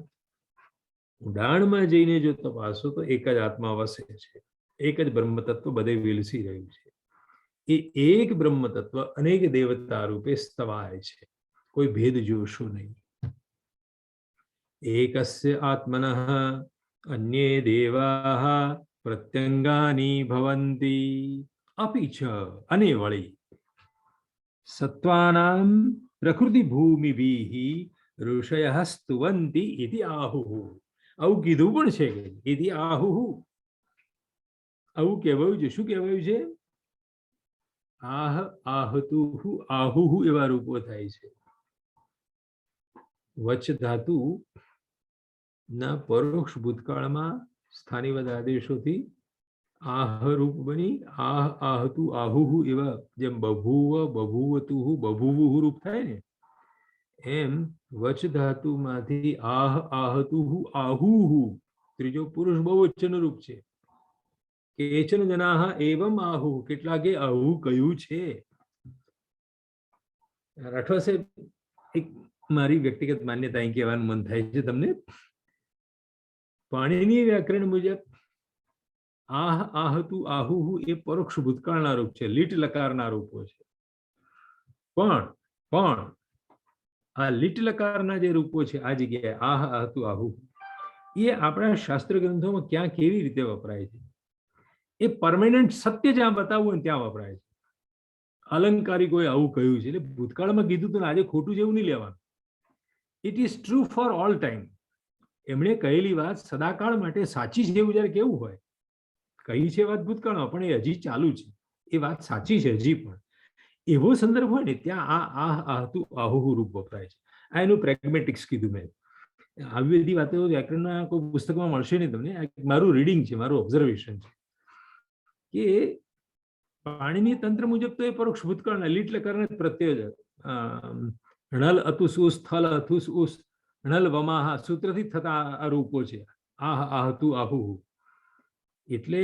ઉડાણમાં જઈને જો તપાસો તો એક જ આત્મા વસે છે. એક જ બ્રહ્મ તત્વ બધે વિલસી રહ્યું છે. એ એક બ્રહ્મ તત્વ અનેક દેવતા રૂપે સ્તવાય છે. કોઈ ભેદ જોશો નહીં. એકસ્ય આત્મનઃ અન્યે દેવાઃ પ્રત્યંગાની ભવંતી. અપિ ચ અને વળી સત્વાનામ પ્રકૃતિ ભૂમિભીઃ ઋષયઃ સ્તુવંતિ ઇતિ આહુઃ. આવું કીધું પણ છે કે ઇતિ આહુઃ. આવું કહેવાયું છે. શું કહેવાયું છે? આહ, આહતુઃ, આહુઃ એવા રૂપો થાય છે. વચ ધાતુ ના પરોક્ષ ભૂતકાળમાં સ્થાનિવદ આદેશોથી આહ રૂપ બની આહ, આહતુ, આહુઃ એવા જેમ બભૂવ, બભૂવતુઃ, બભૂવુઃ રૂપ થાય ને, એમ વચ ધાતુમાંથી આહ, આહતુઃ, આહુઃ ત્રીજો પુરુષ બહુવચન રૂપ છે. કેચન જનાઃ એવમ આહુઃ, કેટલાકે આહું કહ્યું છે. રાઠવા સાહેબ, એક મારી વ્યક્તિગત માન્યતા અહીં કહેવાનું મન થાય છે તમને. પાણીની વ્યાકરણ મુજબ આહ, આહતુ, આહુઃ એ પરોક્ષ ભૂતકાળના રૂપ છે, લીટ લકારના રૂપો છે. પણ આ લીટ લકારના જે રૂપો છે આ જગ્યાએ આહ, આહતુ, આહુઃ, એ આપણા શાસ્ત્ર ગ્રંથોમાં ક્યાં કેવી રીતે વપરાય છે? એ પરમેનન્ટ સત્ય જ્યાં બતાવવું ને ત્યાં વપરાય છે. અલંકારિકોએ આવું કહ્યું છે એટલે ભૂતકાળમાં કીધું તો આજે ખોટું જેવું નહીં લેવાનું. It is true for all time. એમણે કહેલી વાત સદાકાળ માટે સાચી છે એવું જ્યારે કેવું હોય, કહી છે વાત ભૂતકાળમાં પણ એ હજી ચાલુ છે, એ વાત સાચી છે હજી પણ, એવો સંદર્ભ હોય ને ત્યાં આ આહ, આહતુ, આહુઃ રૂપ વપરાય છે. આ એનું પ્રેગ્મેટિક્સ કીધું મેં. આવી બધી વાતો વ્યાકરણના કોઈ પુસ્તકમાં મળશે નહીં તમને. મારું રીડિંગ છે, મારું ઓબ્ઝર્વેશન છે કે પાણીની તંત્ર મુજબ તો એ પરોક્ષ ભૂતકાળના લીટ લકારના પ્રત્યય નલ અતુસ ઉસ, થલ અથુસ ઉસ, નલ વમાહ સૂત્રથી થતા આ રૂપો છે. આહ, આહતુ, આહુઃ. એટલે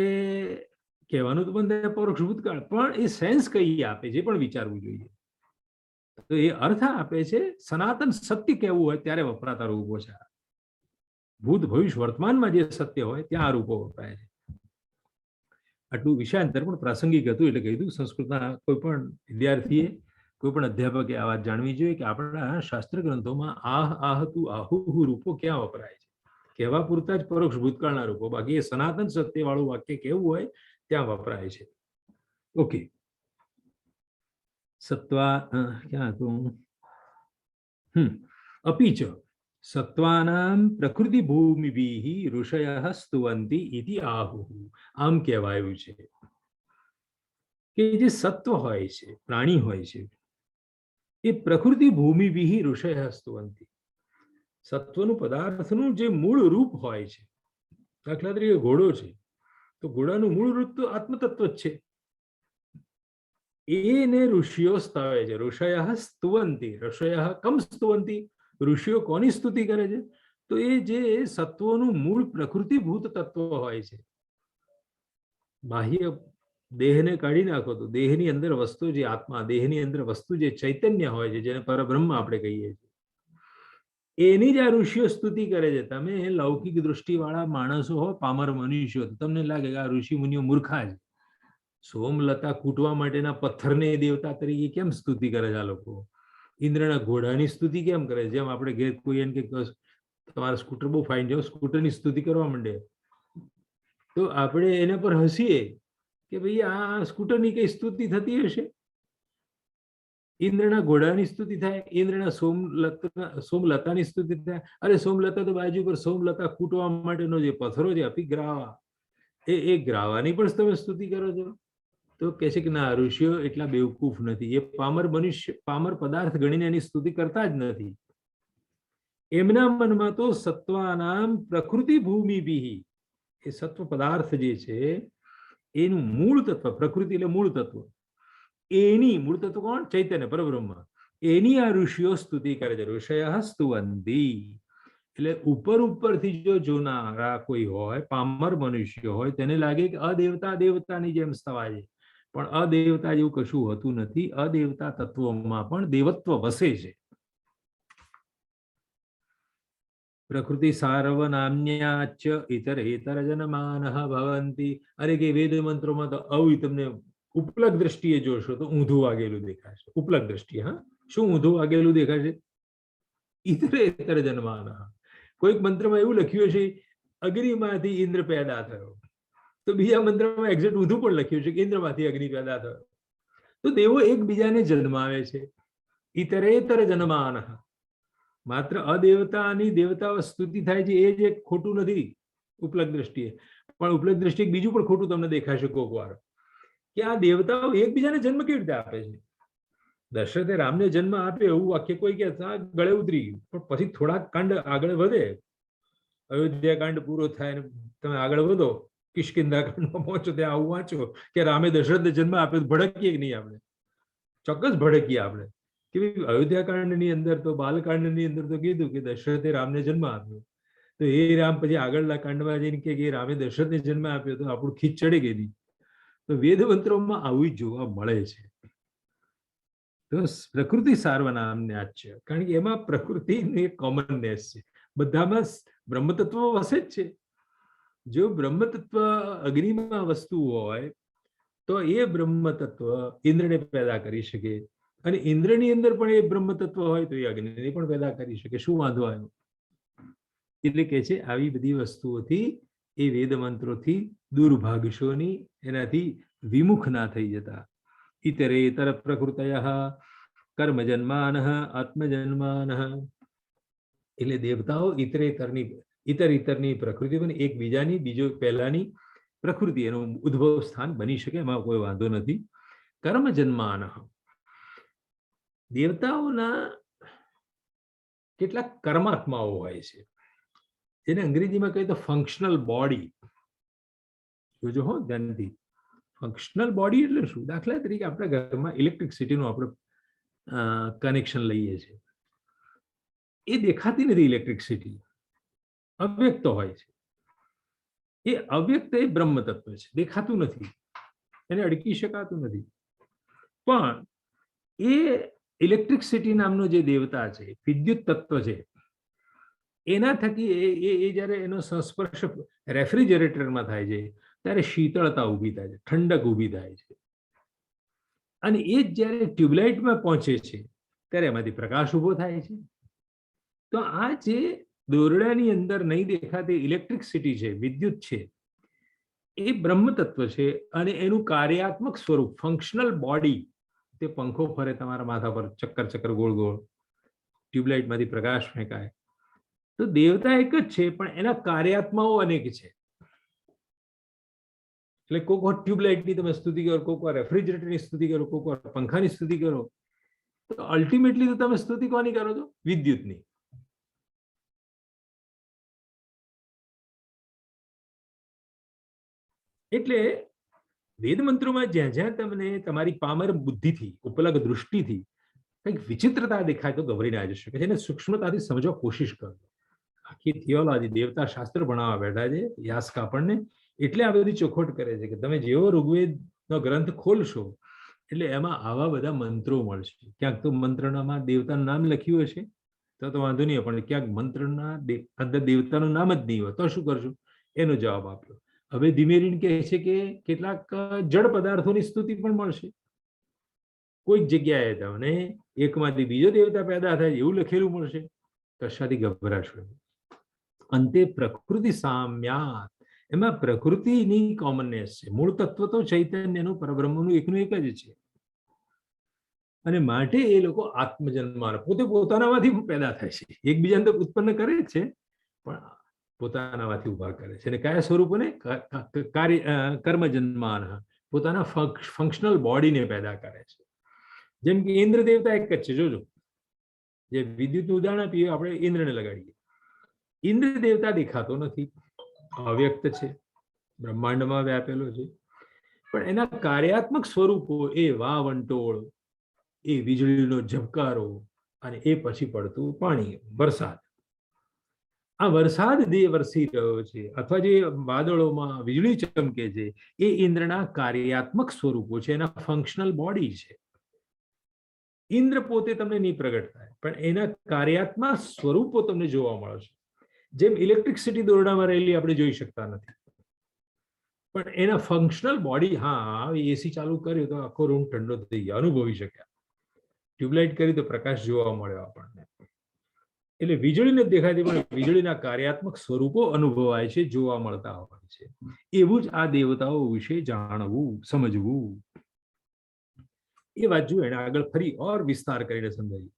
કહેવાનું તો બંધ પરોક્ષ ભૂતકાળ, પણ એ સેન્સ કઈ આપે છે પણ વિચારવું જોઈએ. તો એ અર્થ આપે છે સનાતન સત્ય કહેવું હોય ત્યારે વપરાતા રૂપો છે. ભૂત ભવિષ્ય વર્તમાનમાં જે સત્ય હોય ત્યાં આ રૂપો વપરાય છે. આટલું વિષયાંતર પણ પ્રાસંગિક હતું એટલે કીધું. સંસ્કૃતના કોઈ પણ વિદ્યાર્થીએ, કોઈ પણ અધ્યાપકે આ વાત જાણવી જોઈએ કે આપણા શાસ્ત્ર ગ્રંથોમાં આહ, આહતુ, આહુઃ રૂપો ક્યાં વપરાય છે. કહેવા પૂરતા જ પરોક્ષ ભૂતકાળના રૂપો, બાકી એ સનાતન સત્ય વાળું વાક્ય કેવું હોય ત્યાં વપરાય છે. ઓકે, સત્વા ક્યાં હતું? અપિચ સત્વાનામ પ્રકૃતિ ભૂમિભીઃ ઋષયઃ સ્તુવંતિ ઇતિ આહુઃ. આમ કહેવાયું છે કે જે સત્વ હોય છે, પ્રાણી હોય છે, એ પ્રકૃતિ ભૂમિભીઃ ઋષયઃ સ્તુવંતિ. સત્વનું પદાર્થનું જે મૂળ રૂપ હોય છે, દાખલા તરીકે ઘોડો છે તો ઘોડાનું મૂળ રૂપ તો આત્મતત્વ જ છે. એને ઋષિઓ સ્તવે છે. ઋષયઃ સ્તુવંતિ. ઋષયઃ કમ સ્તુવંતિ? ઋષિઓ કોની સ્તુતિ કરે છે? તો એ જે સત્વોનું મૂળ પ્રકૃતિભૂત તત્વ હોય છે. બાહ્ય દેહને કાઢી નાખો તો દેહની અંદર વસ્તુ જે આત્મા, દેહની અંદર વસ્તુ જે ચૈતન્ય હોય છે, જેને પરબ્રહ્મ આપણે કહીએ છીએ, એની જ આ ઋષિઓ સ્તુતિ કરે છે. તમે લૌકિક દૃષ્ટિવાળા માણસો હો, પામર મનુષ્યો, તમને લાગે કે આ ઋષિ મુનિઓ મૂર્ખા છે. સોમલતા કૂટવા માટેના પથ્થરને દેવતા તરીકે કેમ સ્તુતિ કરે છે આ લોકો? ઇન્દ્રના ઘોડાની સ્તુતિ કેમ કરે? જેમ આપણે ઘેર કોઈ એમ કે તમારા સ્કૂટર બહુ ફાઇન છે, સ્કૂટરની સ્તુતિ કરવા માંડે તો આપણે એના પર હસીએ કે ભાઈ આ સ્કૂટરની કઈ સ્તુતિ થતી હશે, ઇન્દ્રના ઘોડાની સ્તુતિ થાય, ઇન્દ્રના સોમલતાની સ્તુતિ થાય. અરે સોમલતા તો બાજુ પર સોમલતા કૂટવા માટેનો જે પથ્થરો છે અપિગ્રાવા, એ ગ્રાવાની પણ તમે સ્તુતિ કરો છો. તો કહે છે કે ના, ઋષિઓ એટલા બેવકૂફ નથી, એ પામર મનુષ્ય પામર પદાર્થ ગણીને એની સ્તુતિ કરતા જ નથી. એમના મનમાં તો સત્વાનામ પ્રકૃતિ ભૂમિ બી, એ સત્વ પદાર્થ જે છે એનું મૂળ તત્વ, પ્રકૃતિ એટલે મૂળ તત્વ, એની મૂળ તત્વ કોણ? ચૈતન્ય પરબ્રહ્મ. એની આ ઋષિઓ સ્તુતિ કરે છે. ઋષય સ્તુવંતી એટલે ઉપર ઉપરથી જો જોનારા કોઈ હોય, પામર મનુષ્ય હોય, તેને લાગે કે અદેવતા દેવતાની જેમ સ્તવાય છે, પણ અદેવતા જેવું કશું હોતું નથી. અદેવતા તત્વોમાં પણ દેવત્વ વસે છે. પ્રકૃતિ સાર્વ નામ્યાચ ઇતર જનમાનઃ ભવંતિ. અરે કે વેદ મંત્રોમાં તો આવું તમને ઉપલક દ્રષ્ટિએ જોશો તો ઊંધું વાગેલું દેખાશે. ઉપલક દ્રષ્ટિએ, હા, શું ઊંધું વાગેલું દેખાશે? ઇતર જનમાનઃ. કોઈક મંત્રમાં એવું લખ્યું છે અગ્નિમાંથી ઇન્દ્ર પેદા થયો, તો બીજા મંત્રમાં એક્ઝેક્ટ ઊંધું પણ લખ્યું છે કે ઇન્દ્રમાંથી અગ્નિ પેદા થયો. તો દેવો એકબીજાને જન્માવે છે. ઇતરેતર જનમાનઃ. માત્ર અદેવતાની દેવતા સ્તુતિ થાય છે એ જ એક ખોટું નથી ઉપલક દ્રષ્ટિએ, પણ ઉપલક દ્રષ્ટિએ બીજું પણ ખોટું તમને દેખાશે કોક વાર, કે આ દેવતાઓ એકબીજાને જન્મ કેવી રીતે આપે છે. દશરથે રામને જન્મ આપ્યો એવું વાક્ય કોઈ કે ગળે ઉતરી ગયું, પણ પછી થોડાક કાંડ આગળ વધે, અયોધ્યા કાંડ પૂરો થાય, તમે આગળ વધો, કિષ્કિંધા કાંડમાં પહોંચો, ત્યાં આવું વાંચો કે રામે દશરથને જન્મ આપ્યો. ભડકીએ કે નહીં આપણે? ચોક્કસ ભડકીએ આપણે કે અયોધ્યા કાંડની અંદર તો, બાલકાંડની અંદર તો કીધું કે દશરથે રામને જન્મ આપ્યો, તો એ રામ પછી આગળના કાંડમાં જઈને કે રામે દશરથને જન્મ આપ્યો, તો આપણું ખીચ ચડી ગઈ. તો વેદ મંત્રોમાં આવું જ જોવા મળે છે. તો પ્રકૃતિ સાર્વનામ્યાચ છે, કારણ કે એમાં પ્રકૃતિની એક કોમનનેસ છે. બધામાં બ્રહ્મતત્વ વસે જ છે. જો બ્રહ્મતત્વ અગ્નિમાં વસ્તુ હોય તો એ બ્રહ્મતત્વ ઇન્દ્રને પેદા કરી શકે, અને ઇન્દ્રની અંદર પણ એ બ્રહ્મતત્વ હોય તો એ અગ્નિને પણ પેદા કરી શકે. શું વાંધો આવ્યો? એટલે કે છે આવી બધી વસ્તુઓથી, એ વેદ મંત્રોથી દૂર ભાગશો નહીં, એનાથી વિમુખ ના થઈ જતા. ઇતરેતર પ્રકૃતયઃ કર્મજન્માનઃ આત્મજન્માનઃ. એટલે દેવતાઓ ઇતરની પ્રકૃતિ બને, એકબીજાની, બીજો પહેલાની પ્રકૃતિ એનું ઉદ્ભવ સ્થાન બની શકે, એમાં કોઈ વાંધો નથી. કર્મજન્માનઃ. દેવતાઓના કેટલાક કર્માત્માઓ હોય છે, જેને અંગ્રેજીમાં કહીએ તો ફંક્શનલ બોડી. જોજો હો ધ્યાનથી. ફંક્શનલ બોડી એટલે શું? દાખલા તરીકે આપણા ઘરમાં ઇલેક્ટ્રિસિટીનું આપણે કનેક્શન લઈએ છીએ, એ દેખાતી નથી ઇલેક્ટ્રિસિટી, અવ્યક્ત હોય છે. એ અવ્યક્ત એ બ્રહ્મ તત્વ છે, દેખાતું નથી, એને અડકી શકાતું નથી. પણ એ ઇલેક્ટ્રિસિટી નામનો જે દેવતા છે, વિદ્યુત તત્વ છે, એના થકી એ જ્યારે એનો સંસ્પર્શ રેફ્રિજરેટરમાં થાય છે ત્યારે શીતળતા ઊભી થાય છે, ઠંડક ઊભી થાય છે. અને એ જ જ્યારે ટ્યુબલાઇટમાં પહોંચે છે ત્યારે એમાંથી પ્રકાશ ઊભો થાય છે. તો આ જે દોરડાની અંદર નહીં દેખાતી ઇલેક્ટ્રિસિટી છે, વિદ્યુત છે, એ બ્રહ્મ તત્વ છે. અને એનું કાર્યાત્મક સ્વરૂપ, ફંક્શનલ બોડી, તે પંખો ફરે તમારા માથા પર, ચક્કર ચક્કર ગોળ ગોળ, ટ્યુબલાઇટમાંથી પ્રકાશ ફેંકાય. તો દેવતા એક જ છે, પણ એના કાર્યાત્માઓ અનેક છે. એટલે કોક વાર ટ્યુબલાઇટની તમે સ્તુતિ કરો, કોક વાર રેફ્રિજરેટરની સ્તુતિ કરો, કોક વાર પંખાની સ્તુતિ કરો, તો અલ્ટિમેટલી તો તમે સ્તુતિ કોની કરો છો? વિદ્યુતની. એટલે વેદ મંત્રોમાં જ્યાં જ્યાં તમને તમારી પામર બુદ્ધિથી, ઉપલક દૃષ્ટિથી કંઈક વિચિત્રતા દેખાય તો ગભરી ના જશો, કે જેને સૂક્ષ્મતાથી સમજવા કોશિશ કરો. આખી થિયોલોજી, દેવતા શાસ્ત્ર ભણાવવા બેઠા છે યાસ્ક આપણને, એટલે આ બધી ચોખવટ કરે છે કે તમે જેવો ઋગ્વેદનો ગ્રંથ ખોલશો એટલે એમાં આવા બધા મંત્રો મળશે. ક્યાંક તો મંત્રનામાં દેવતાનું નામ લખ્યું હશે તો વાંધો નહીં, પણ ક્યાંક મંત્રના અંદર દેવતાનું નામ જ નહીં હોય તો શું કરશું? એનો જવાબ આપ્યો. હવે ધીમેરીને કહે છે કે કેટલાક જડ પદાર્થોની સ્તુતિ પણ મળશે. કોઈક જગ્યાએ તમને એકમાંથી બીજો દેવતા પેદા થાય એવું લખેલું મળશે. કશાથી ગભરાશો. અંતે પ્રકૃતિ સામ્યાત, એમાં પ્રકૃતિની કોમનનેસ છે. મૂળ તત્વ તો ચૈતન્યનું પરબ્રહ્મનું એકનું એક જ છે. અને માટે એ લોકો આત્મજન્માન પોતે પોતાનામાંથી પેદા થાય છે. એકબીજાને તો ઉત્પન્ન કરે જ છે, પણ પોતાનામાંથી ઉભા કરે છે. અને કયા સ્વરૂપોને? કર્મજન્માન, પોતાના ફંક્શનલ બોડીને પેદા કરે છે. જેમ કે ઇન્દ્ર દેવતા એક જ છે. જોજો, જે વિદ્યુતનું ઉદાહરણ આપીએ, આપણે ઇન્દ્રને લગાડીએ. ઇન્દ્ર દેવતા દેખાતો નથી, અવ્યક્ત છે, બ્રહ્માંડમાં વ્યાપેલો છે, પણ એના કાર્યાત્મક સ્વરૂપો એ વાવંટોળ, એ વીજળીનો ઝબકારો, અને એ પછી પડતું પાણી, વરસાદ. આ વરસાદ જે વરસી રહ્યો છે અથવા જે વાદળોમાં વીજળી ચમકે છે, એ ઇન્દ્રના કાર્યાત્મક સ્વરૂપો છે, એના ફંક્શનલ બોડી છે. ઇન્દ્ર પોતે તમને નહીં પ્રગટ થાય, પણ એના કાર્યાત્મક સ્વરૂપો તમને જોવા મળે છે. જેમ ઇલેક્ટ્રિસિટી દોરડામાં રહેલી આપણે જોઈ શકતા નથી, પણ એના ફંક્શનલ બોડી, હા એસી ચાલુ કર્યો તો આખો રૂમ ઠંડો થઈ ગયો, અનુભવી શક્યા. ટ્યુબલાઇટ કરી તો પ્રકાશ જોવા મળ્યો આપણને. એટલે વીજળી નથી દેખાતી, પણ વીજળીના કાર્યાત્મક સ્વરૂપો અનુભવાય છે, જોવા મળતા હોય છે. એવું જ આ દેવતાઓ વિશે જાણવું, સમજવું. એ વાત જો એને આગળ ફરી ઓર વિસ્તાર કરીને સમજાવી.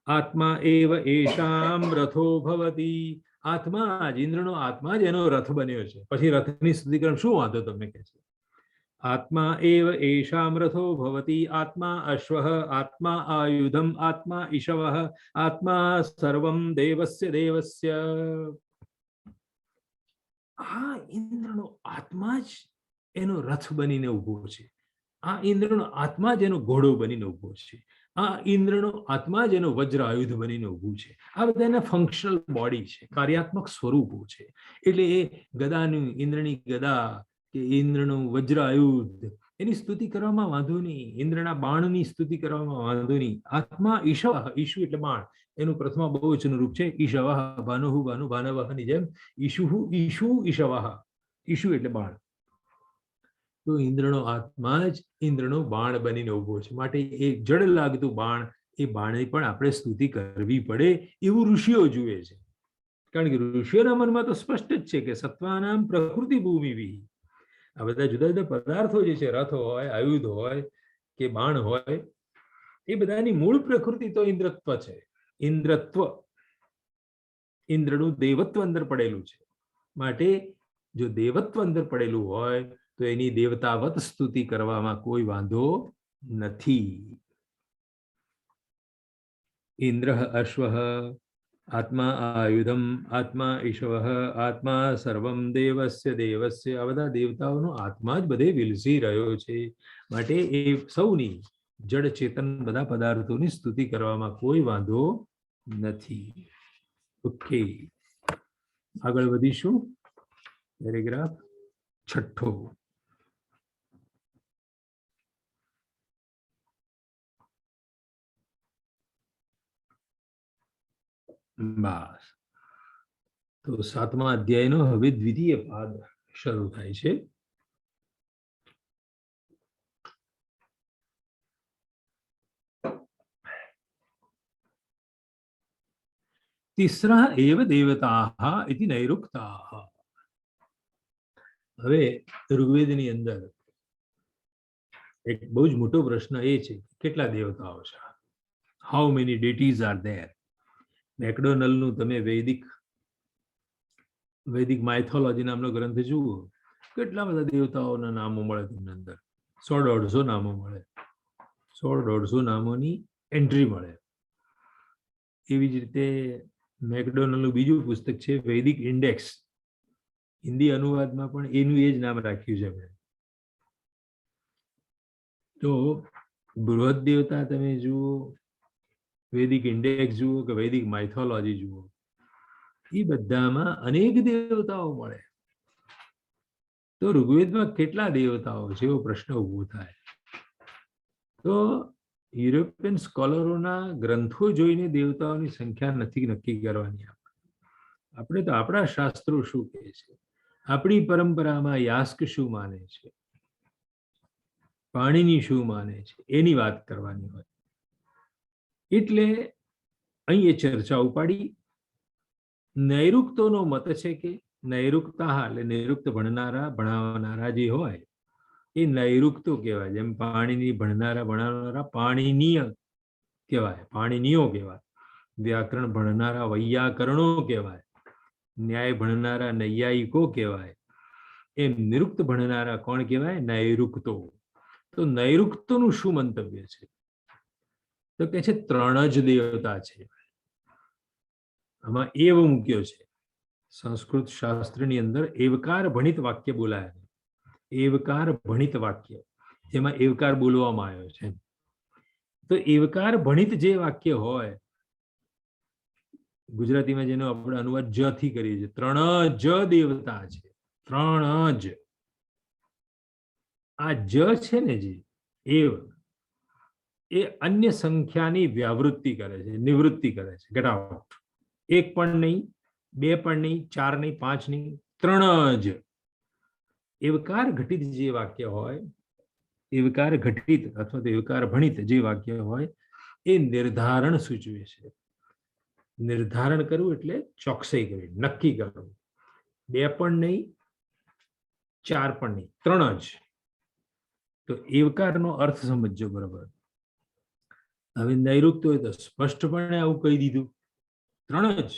આત્મા એવ એશામ રથો ભવતી. આત્મા જ, ઇન્દ્રનો આત્મા જ એનો રથ બન્યો છે. પછી રથની સ્તુતિકરણ શું વાંધો તમને કહે છે? આત્મા એવ એશામ રથો ભવતી. આત્મા અશ્વઃ, આત્મા આયુધમ, આત્મા ઈશવઃ, આત્મા સર્વમ દેવસ્ય દેવસ્ય. આ ઇન્દ્રનો આત્મા જ એનો રથ બનીને ઉભો છે. આ ઇન્દ્રનો આત્મા જ એનો ઘોડો બનીને ઉભો છે. આ ઇન્દ્રનો આત્મા જ એનો વજ્ર આયુધ બનીને ઊભું છે. આ બધા એના ફંક્શનલ બોડી છે, કાર્યાત્મક સ્વરૂપો છે. એટલે એ ગદાની, ઇન્દ્રની ગદા કે ઇન્દ્રનું વજ્ર આયુધ, એની સ્તુતિ કરવામાં વાંધો નહીં. ઇન્દ્રના બાણની સ્તુતિ કરવામાં વાંધો નહીં. આત્મા ઈશવ, ઈશુ એટલે બાણ, એનું પ્રથમ બહુવચન રૂપ છે ઈશવ. ભાનુહુ ભાનુ ભાનવહની જેમ ઈશુહુ ઈશુ ઈશવઃ. ઈશુ એટલે બાણ. તો ઇન્દ્રનો આત્મા જ ઇન્દ્રનો બાણ બનીને ઉભો છે. માટે એ જડ લાગતું બાણ, એ બાણની પણ આપણે સ્તુતિ કરવી પડે એવું ઋષિઓ જુએ છે. કારણ કે ઋષિઓના મનમાં તો સ્પષ્ટ જ છે કે સત્વાનામ પ્રકૃતિ ભૂમિ. આ બધા જુદા જુદા પદાર્થો જે છે, રથ હોય, આયુધ હોય કે બાણ હોય, એ બધાની મૂળ પ્રકૃતિ તો ઇન્દ્રત્વ છે. ઇન્દ્રત્વ, ઇન્દ્રનું દેવત્વ અંદર પડેલું છે. માટે જો દેવત્વ અંદર પડેલું હોય તો એની દેવતાવત સ્તુતિ કરવામાં કોઈ વાંધો નથી. ઇન્દ્ર અશ્વઃ, આત્મા આયુધમ, આત્મા ઈશવઃ, આત્મા સર્વમ દેવસ્ય દેવસ્ય. આ બધા દેવતાઓનો આત્મા જ બધે વિલસી રહ્યો છે. માટે એ સૌની જડ ચેતન બધા પદાર્થોની સ્તુતિ કરવામાં કોઈ વાંધો નથી. ઓકે, આગળ વધીશું. પેરેગ્રાફ 6. બસ, તો 7મા અધ્યાયનો હવે દ્વિતીય પાદ શરૂ થાય છે. તિસ્રઃ એવ દેવતાઃ ઇતિ નૈરુક્તાઃ. હવે ઋગ્વેદની અંદર એક બહુ જ મોટો પ્રશ્ન એ છે, કેટલા દેવતાઓ છે? How many deities are there? મેકડોનલ્ડનું તમે વૈદિક માઇથોલોજી નામનો ગ્રંથ જુઓ, કેટલા બધા દેવતાઓના નામો મળે તમને અંદર. 100-150 નામો મળે, 100-150 નામોની એન્ટ્રી મળે. એવી જ રીતે મેકડોનલ્ડનું બીજું પુસ્તક છે વૈદિક ઇન્ડેક્સ. હિન્દી અનુવાદમાં પણ એનું એ જ નામ રાખ્યું છે મેં. તો બૃહદ દેવતા તમે જુઓ, વૈદિક ઇન્ડેક્સ જુઓ કે વૈદિક માઇથોલોજી જુઓ, એ બધામાં અનેક દેવતાઓ મળે. તો ઋગ્વેદમાં કેટલા દેવતાઓ છે એવો પ્રશ્ન ઉભો થાય. તો યુરોપિયન સ્કોલરોના ગ્રંથો જોઈને દેવતાઓની સંખ્યા નથી નક્કી કરવાની. આપણે તો આપણા શાસ્ત્રો શું કહે છે, આપણી પરંપરામાં યાસ્ક શું માને છે, પાણીની શું માને છે, એની વાત કરવાની હોય. એટલે અહીં એ ચર્ચા ઉપાડી. નૈરુક્તોનો મત છે કે નૈરુક્તા એટલે નિરુક્ત ભણનારા ભણાવનારા જે હોય એ નૈરુક્તો કહેવાય. જેમ પાણીની ભણનારા ભણાવનારા પાણીનીય કહેવાય, પાણીનીયો કહેવાય. વ્યાકરણ ભણનારા વૈયાકરણો કહેવાય, ન્યાય ભણનારા નૈયાયિકો કહેવાય. એમ નિરુક્ત ભણનારા કોણ કહેવાય? નૈરુક્તો. તો નૈરુક્તોનું શું મંતવ્ય છે? તો કે છે 3 જ દેવતા છે. આમાં એવ મૂક્યો છે. સંસ્કૃત શાસ્ત્રની અંદર એવકાર ભણિત વાક્ય બોલાય. એવકાર ભણિત વાક્ય, જેમાં એવકાર બોલવામાં આવ્યો છે. તો એવકાર ભણિત જે વાક્ય હોય, ગુજરાતીમાં જેનો આપણે અનુવાદ જ થી કરીએ છીએ, 3 જ દેવતા છે. 3 જ. આ જ છે ને જે એવ, એ અન્ય સંખ્યાની વ્યાવૃત્તિ કરે છે, નિવૃત્તિ કરે છે, ગેટ આઉટ. 1 પણ નહીં, 2 પણ નહીં, 4 નહીં, 5 નહીં, 3 જ. એવકાર ઘટિત જે વાક્ય હોય, એવકાર ઘટિત અથવા તો એવકાર ભણિત જે વાક્ય હોય, એ નિર્ધારણ સૂચવે છે. નિર્ધારણ કરવું એટલે ચોકસાઈ કરવી, નક્કી કરવું. 2 પણ નહીં, 4 પણ નહીં, 3 જ. તો એવકારનો અર્થ સમજજો બરાબર. હવે નૈરુક્ત હોય તો સ્પષ્ટપણે આવું કહી દીધું, 3 જ.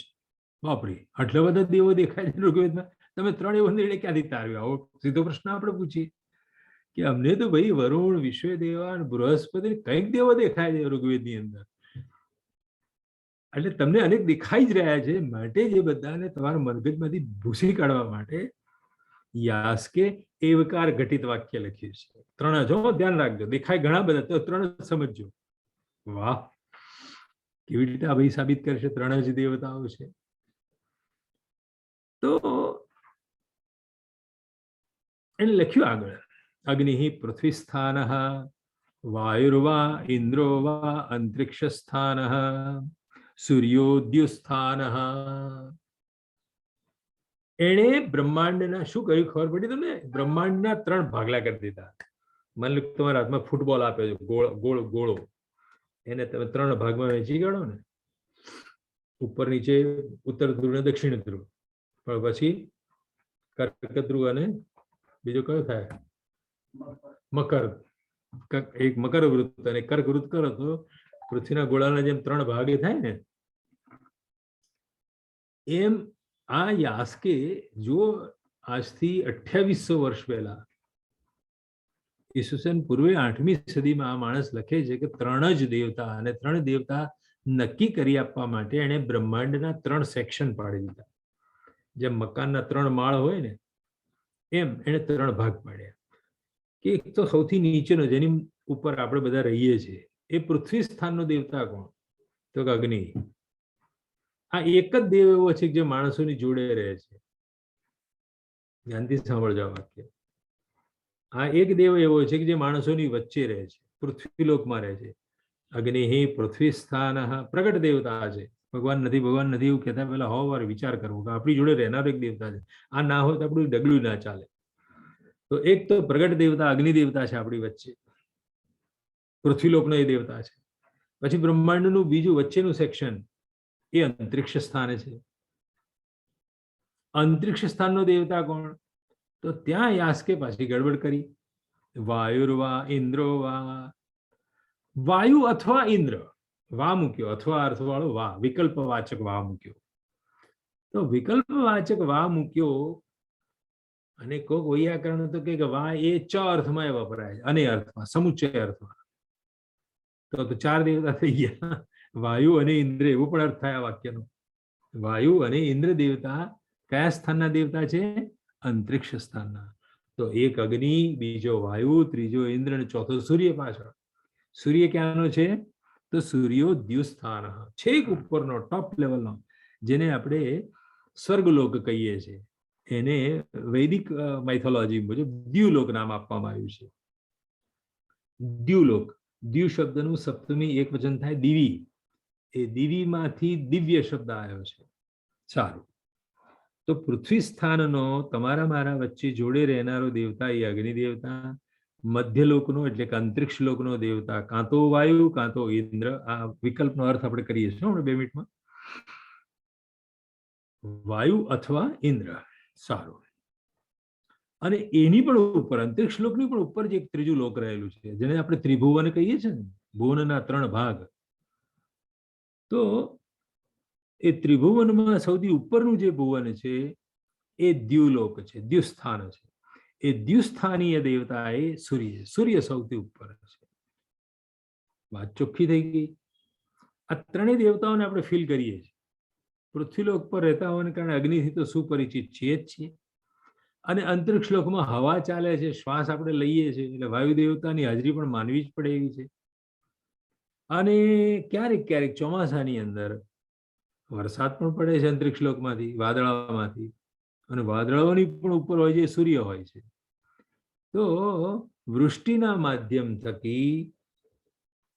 બાપરે, આટલા બધા દેવો દેખાય છે ઋગ્વેદમાં, તમે 3 એવો નિર્ણય ક્યાંથી તાર્યો? આવો સીધો પ્રશ્ન આપણે પૂછીએ કે અમને તો ભાઈ વરુણ, વિશ્વદેવા, બૃહસ્પતિ કઈક દેવો દેખાય છે ઋગ્વેદની અંદર. એટલે તમને અનેક દેખાઈ જ રહ્યા છે, માટે જે બધાને તમારા મગજમાંથી ભૂસી કાઢવા માટે યાસ્કે એવકાર ઘટિત વાક્ય લખ્યું છે. 3 જ. ધ્યાન રાખજો, દેખાય ઘણા બધા, તો 3 જ સમજજો. વાહ, કેવી રીતે આ ભાઈ સાબિત કરશે 3 જ દેવતાઓ છે? તો એને લખ્યું આગળ, અગ્નિ પૃથ્વી સ્થાન, વાયુર્વા ઇન્દ્રો વા અંતરિક્ષ સ્થાન, સૂર્યોદ્યુ સ્થાન. એણે બ્રહ્માંડના શું કર્યું ખબર પડી તમને? બ્રહ્માંડના 3 ભાગલા કરી દીધા. માની લો તમારા હાથમાં ફૂટબોલ આપ્યો છે, ગોળો, એને તમે 3 ભાગમાં વહેંચી કાઢો ને, ઉપર નીચે, ઉત્તર ધ્રુવ અને દક્ષિણ ધ્રુવ, પણ પછી કર્ક ધ્રુવ અને બીજો કયો થાય? મકર. એક મકર વૃત્ત અને કર્ક વૃત્ત કરો તો પૃથ્વીના ગોળાના જેમ 3 ભાગે થાય ને, એમ આ યાસ્કે જો આજથી 2800 વર્ષ પહેલા, ઈસુસન પૂર્વે 8મી સદીમાં આ માણસ લખે છે કે 3 જ દેવતા, અને 3 દેવતા નક્કી કરી આપવા માટે એણે બ્રહ્માંડના 3 સેક્શન પાડી દીધા. જેમ મકાનના 3 માળ હોય ને, એમ એને 3 ભાગ પાડ્યા. કે એક તો સૌથી નીચેનો, જેની ઉપર આપણે બધા રહીએ છીએ, એ પૃથ્વી સ્થાનનો દેવતા કોણ? તો કે અગ્નિ. આ એક જ દેવ એવો છે જે માણસોની જોડે રહે છે. ધ્યાનથી સાંભળજો આ વાક્ય. આ એક દેવ એવો છે કે જે માણસોની વચ્ચે રહે છે, પૃથ્વીલોકમાં રહે છે. અગ્નિ પૃથ્વી સ્થાન, પ્રગટ દેવતા છે. ભગવાન નથી એવું કહેતા પહેલા 100 વાર વિચાર કરવો કે આપણી જોડે રહેનારો એક દેવતા છે. આ ના હોય તો આપણું ડગલું ના ચાલે. તો એક તો પ્રગટ દેવતા અગ્નિ દેવતા છે આપણી વચ્ચે, પૃથ્વીલોકનો એ દેવતા છે. પછી બ્રહ્માંડનું બીજું વચ્ચેનું સેક્શન એ અંતરિક્ષ સ્થાને છે. અંતરિક્ષ સ્થાનનો દેવતા કોણ? તો ત્યાં યાસ્કે પાછી ગડબડ કરી. વાયુર્વા ઇન્દ્રો વા, વાયુ અથવા ઇન્દ્ર, વા મૂક્યો, અથવા અર્થવાળો વા, વિકલ્પવાચક વા મૂક્યો. તો વિકલ્પવાચક વા મૂક્યો, અને કોઈક વૈયાકરણ તો કે વા એ ચ અર્થમાં વપરાય છે, અને અર્થમાં, સમુચ્ચય અર્થમાં. તો 4 દેવતા થઈ ગયા, વાયુ અને ઇન્દ્ર, એવો પણ અર્થ થાય આ વાક્યનો. વાયુ અને ઇન્દ્ર દેવતા કયા સ્થાનના દેવતા છે? અંતરિક્ષ સ્થાનના. તો એક અગ્નિ, બીજો વાયુ, ત્રીજો ઇન્દ્ર અને ચોથો સૂર્ય. પાછળ સૂર્ય ક્યાંનો છે? તો સૂર્યોદ્યુ સ્થાન, છેક ઉપરનો, ટોપ લેવલનો, જેને આપણે સ્વર્ગલોક કહીએ છીએ. એને વૈદિક માઇથોલોજી મુજબ દ્યુલોક નામ આપવામાં આવ્યું છે. દ્યુલોક, દ્યુ શબ્દનું સપ્તમી એકવચન થાય દિવી. એ દિવીમાંથી દિવ્ય શબ્દ આવ્યો છે. સારું, તો પૃથ્વી સ્થાનનો તમારા મારા વચ્ચે જોડે રહેનારો દેવતા એ અગ્નિ દેવતા. મધ્યલોકનો એટલે કે અંતરિક્ષ લોકનો દેવતા કાં તો વાયુ કાં તો ઇન્દ્ર. આ વિકલ્પનો અર્થ આપણે કરીએ છીએ 2 મિનિટમાં. વાયુ અથવા ઇન્દ્ર. સારું. અને એની પણ ઉપર અંતરિક્ષ લોકની પણ ઉપર જે એક ત્રીજું લોક રહેલું છે, જેને આપણે ત્રિભુવન કહીએ છીએ ને, ભુવનના 3 ભાગ. તો એ ત્રિભુવનમાં સૌથી ઉપરનું જે ભુવન છે એ દ્યુલોક છે, દ્યુસ્થાન છે. એ દ્યુસ્થાનીય દેવતા એ સૂર્ય. સૂર્ય સૌથી ઉપર છે. વાત ચોખ્ખી થઈ ગઈ. આ ત્રણેય દેવતાઓને આપણે ફીલ કરીએ છીએ. પૃથ્વીલોક પર રહેતા હોવાને કારણે અગ્નિથી તો સુપરિચિત છીએ જ છીએ. અને અંતરિક્ષ લોકમાં હવા ચાલે છે, શ્વાસ આપણે લઈએ છીએ, એટલે વાયુ દેવતાની હાજરી પણ માનવી જ પડે એવી છે. અને ક્યારેક ક્યારેક ચોમાસાની અંદર વરસાદ પણ પડે છે અંતરિક્ષ લોકમાંથી, વાદળામાંથી, અને વાદળાઓની પણ ઉપર હોય છે સૂર્ય હોય છે. તો વૃષ્ટિના માધ્યમ થકી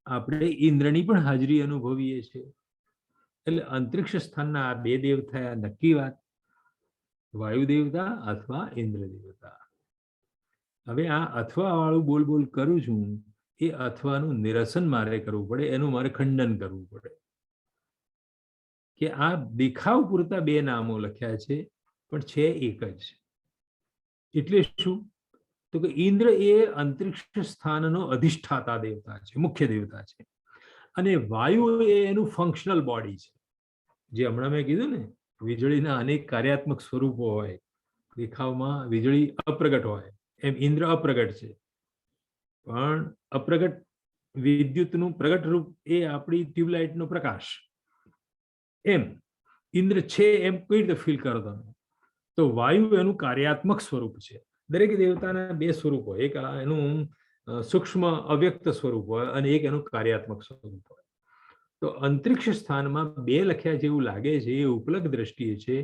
આપણે ઇન્દ્રની પણ હાજરી અનુભવીએ છીએ. એટલે અંતરિક્ષ સ્થાનના આ 2 દેવ થયા નક્કી વાત, વાયુ દેવતા અથવા ઇન્દ્ર દેવતા. હવે આ અથવા વાળું બોલ બોલ કરું છું, એ અથવાનું નિરસન મારે કરવું પડે, એનું મારે ખંડન કરવું પડે કે આ દેખાવ પૂરતા 2 નામો લખ્યા છે પણ છે એક જ. એટલે શું? તો કે ઇન્દ્ર એ અંતરિક્ષ સ્થાનનો અધિષ્ઠાતા દેવતા છે, મુખ્ય દેવતા છે. અને વાયુ એ એનું ફંક્શનલ બોડી છે. જે હમણાં મેં કીધું ને, વીજળીના અનેક કાર્યાત્મક સ્વરૂપો હોય. દેખાવમાં વીજળી અપ્રગટ હોય, એમ ઇન્દ્ર અપ્રગટ છે. પણ અપ્રગટ વિદ્યુતનું પ્રગટ રૂપ એ આપણી ટ્યુબલાઇટનો પ્રકાશ. એમ ઇન્દ્ર છે એમ કઈ રીતે ફીલ કરો તમે? તો વાયુ એનું કાર્યાત્મક સ્વરૂપ છે. દરેક દેવતાના 2 સ્વરૂપ હોય, એક એનું સૂક્ષ્મ અવ્યક્ત સ્વરૂપ હોય અને એક એનું કાર્યાત્મક સ્વરૂપ હોય. તો અંતરિક્ષ સ્થાનમાં 2 લખ્યા જેવું લાગે છે એ ઉપલબ્ધ દ્રષ્ટિએ છે.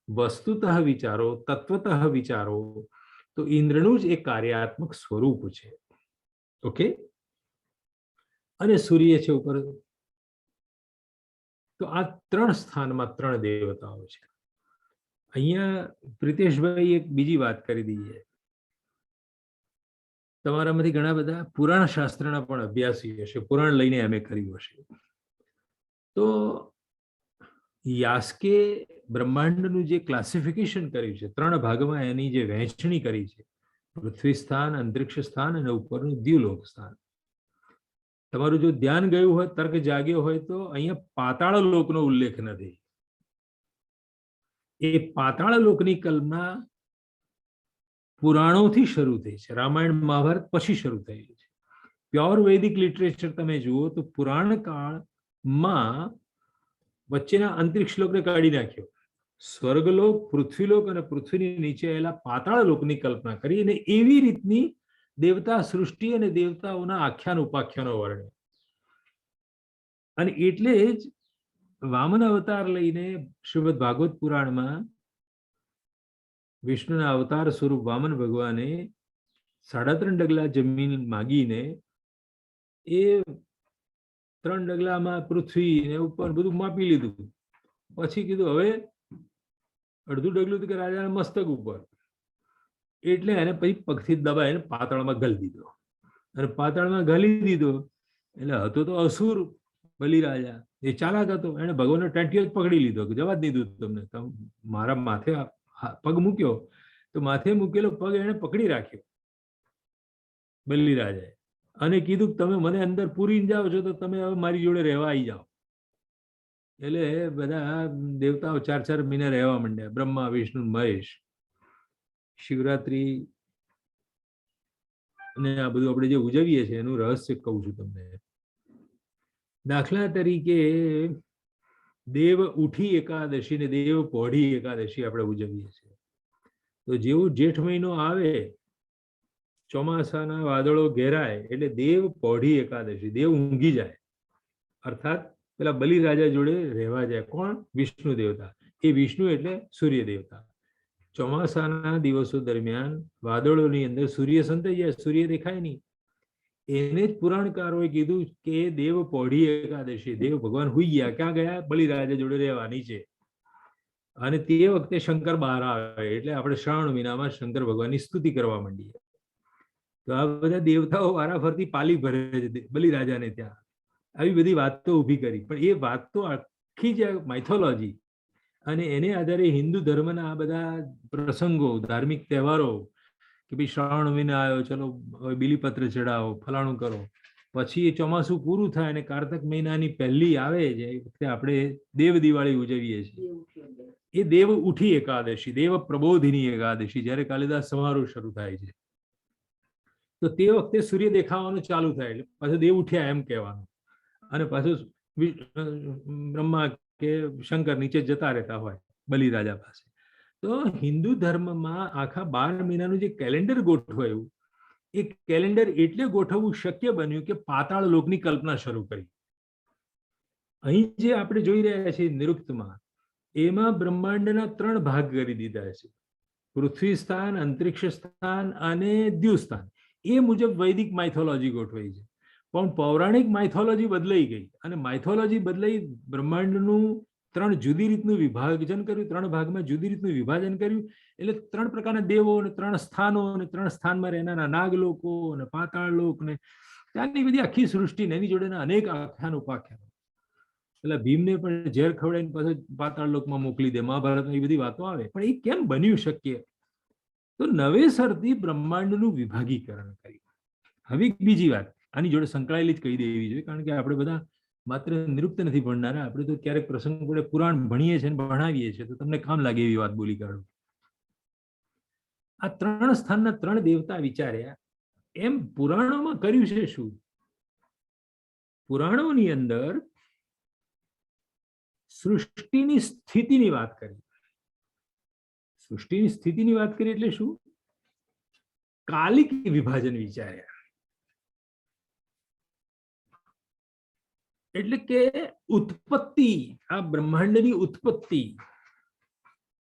વસ્તુતઃ વિચારો, તત્વતઃ વિચારો તો ઇન્દ્રનું જ એક કાર્યાત્મક સ્વરૂપ છે. ઓકે. અને સૂર્ય છે ઉપર. તો આ 3 સ્થાનમાં 3 દેવતાઓ છે. અહીંયા પ્રિતેશભાઈ એક બીજી વાત કરી દઈએ. તમારામાંથી ઘણા બધા પુરાણ શાસ્ત્રના પણ અભ્યાસી હશે, પુરાણ લઈને એમએ કર્યું હશે. તો યાસ્કે બ્રહ્માંડનું જે ક્લાસિફિકેશન કર્યું છે, 3 ભાગમાં એની જે વહેંચણી કરી છે, પૃથ્વી સ્થાન, અંતરિક્ષ સ્થાન અને ઉપરનું દ્યુલોક સ્થાન. તમારું જો ધ્યાન ગયું હોય, તર્ક જાગ્યો હોય, તો અહીંયા પાતાળ લોકનો ઉલ્લેખ નથી. એ પાતાળ લોકની કલ્પના પુરાણોથી શરૂ થઈ છે. રામાયણ મહાભારત પછી શરૂ થયેલી છે. પ્યોર વૈદિક લિટરેચર તમે જુઓ તો પુરાણ કાળમાં વચ્ચેના અંતરિક્ષ લોકને કાઢી નાખ્યો. સ્વર્ગલોક, પૃથ્વીલોક અને પૃથ્વીની નીચે આવેલા પાતાળ લોકની કલ્પના કરી અને એવી રીતની દેવતા સૃષ્ટિ અને દેવતાઓના આખ્યાન ઉપાખ્યાનો વર્ણે. અને એટલે જ વામન અવતાર લઈને શ્રીમદ ભાગવત પુરાણમાં વિષ્ણુના અવતાર સ્વરૂપ વામન ભગવાને 3.5 ડગલા જમીન માગીને એ 3 ડગલામાં પૃથ્વી ને ઉપર બધું માપી લીધું. પછી કીધું હવે અડધું ડગલું કે રાજાના મસ્તક ઉપર. એટલે એને પછી પગથી દબાઈને પાતાળમાં ઘાલી દીધો. અને પાતાળમાં ઘાલી દીધો એટલે હતો તો અસુર બલિરાજા. એ ચાલાક હતો, એને ભગવાનનો ટાંટિયો જ પકડી લીધો કે જવા જ નહીં દઉં તમને. મારા માથે પગ મૂક્યો તો માથે મૂકેલો પગ એને પકડી રાખ્યો બલિરાજાએ, અને કીધું તમે મને અંદર પૂરીને જાઓ છો તો તમે હવે મારી જોડે રહેવા આવી જાઓ. એટલે બધા દેવતાઓ 4 મહિના રહેવા માંડ્યા, બ્રહ્મા, વિષ્ણુ, મહેશ. શિવરાત્રી અને આ બધું આપણે જે ઉજવીએ છીએ એનું રહસ્ય કહું છું તમને. દાખલા તરીકે દેવ ઉઠી એકાદશી ને દેવ પોઢી એકાદશી આપણે ઉજવીએ છીએ. તો જેવો જેઠ મહિનો આવે, ચોમાસાના વાદળો ઘેરાય એટલે દેવ પોઢી એકાદશી, દેવ ઊંઘી જાય. અર્થાત પેલા બલિરાજા જોડે રહેવા જાય. કોણ? વિષ્ણુ દેવતા. એ વિષ્ણુ એટલે સૂર્ય દેવતા. ચોમાસાના દિવસો દરમિયાન વાદળોની અંદર સૂર્ય સંતાઈ જાય, સૂર્ય દેખાય નહીં. એને જ પુરાણકારોએ કીધું કે દેવ પોઢી એકાદશી, દેવ ભગવાન હુઈ ગયા. ક્યાં ગયા? બલિરાજા જોડે રહેવાની છે. અને તે વખતે શંકર બહાર આવે એટલે આપણે શ્રાવણ મહિનામાં શંકર ભગવાનની સ્તુતિ કરવા માંડીએ. તો આ બધા દેવતાઓ વારાફરતી પાલી ભરે છે બલિરાજાને ત્યાં. આવી બધી વાતો ઊભી કરી. પણ એ વાત તો આખી જે માઇથોલોજી અને એને આધારે હિન્દુ ધર્મના આ બધા પ્રસંગો, ધાર્મિક તહેવારો, કે ભાઈ શ્રાવણ મહિના આવ્યો, ચલો હવે બીલીપત્ર ચડાવો, ફલાણું કરો, પછી એ ચોમાસું પૂરું થાય અને કારતક મહિનાની પહેલી આવે છે એ વખતે આપણે દેવ દિવાળી ઉજવીએ છીએ. એ દેવ ઉઠી એકાદશી, દેવ પ્રબોધિની એકાદશી, જ્યારે કાલિદાસ સમારોહ શરૂ થાય છે, તો તે વખતે સૂર્ય દેખાવાનું ચાલુ થાય એટલે પાછું દેવ ઉઠ્યા એમ કહેવાનું, અને પાછું બ્રહ્મા કે શંકર નીચે જતા રહેતા હોય બલિરાજા પાસે. તો હિન્દુ ધર્મમાં આખા 12 મહિનાનું જે કેલેન્ડર ગોઠવાયું, એ કેલેન્ડર એટલે ગોઠવવું શક્ય બન્યું કે પાતાળ લોકની કલ્પના શરૂ કરી. અહીં જે આપણે જોઈ રહ્યા છીએ નિરુક્તમાં, એમાં બ્રહ્માંડના 3 ભાગ કરી દીધા છે: પૃથ્વી સ્થાન, અંતરિક્ષ સ્થાન અને દ્યુસ્થાન. એ મુજબ વૈદિક માઇથોલોજી ગોઠવાઈ છે. પણ પૌરાણિક માઇથોલોજી બદલાઈ ગઈ, અને માઇથોલોજી બદલાઈ બ્રહ્માંડનું 3 જુદી રીતનું વિભાજન કર્યું, 3 ભાગમાં જુદી રીતનું વિભાજન કર્યું. એટલે 3 પ્રકારના દેવો અને 3 સ્થાનો, અને 3 સ્થાનમાં રહેનારા નાગલોકો અને પાતાળ લોક ને ત્યાંની બધી આખી સૃષ્ટિ, એની જોડેના અનેક આખ્યાન ઉપાખ્યાનો. એટલે ભીમને પણ ઝેર ખવડાવીને પાછો પાતાળ લોકમાં મોકલી દે, મહાભારતમાં એ બધી વાતો આવે. પણ એ કેમ બન્યું શક્ય? તો નવેસરથી બ્રહ્માંડનું વિભાગીકરણ કર્યું. હવે બીજી વાત આની જોડે સંકળાયેલી જ કહી દેવી જોઈએ, કારણ કે આપણે બધા માત્ર નિરુક્ત નથી ભણનારા, આપણે તો ક્યારેક પ્રસંગ જોડે પુરાણ ભણીએ છીએ અને ભણાવીએ છીએ, તો તમને કામ લાગે એવી વાત બોલી કાઢું. આ 3 સ્થાનના 3 દેવતા વિચાર્યા, એમ પુરાણોમાં કર્યું છે શું? પુરાણોની અંદર સૃષ્ટિની સ્થિતિની વાત કરી. સૃષ્ટિની સ્થિતિની વાત કરી એટલે શું? કાલિક વિભાજન વિચાર્યા. એટલે કે ઉત્પત્તિ, આ બ્રહ્માંડની ઉત્પત્તિ,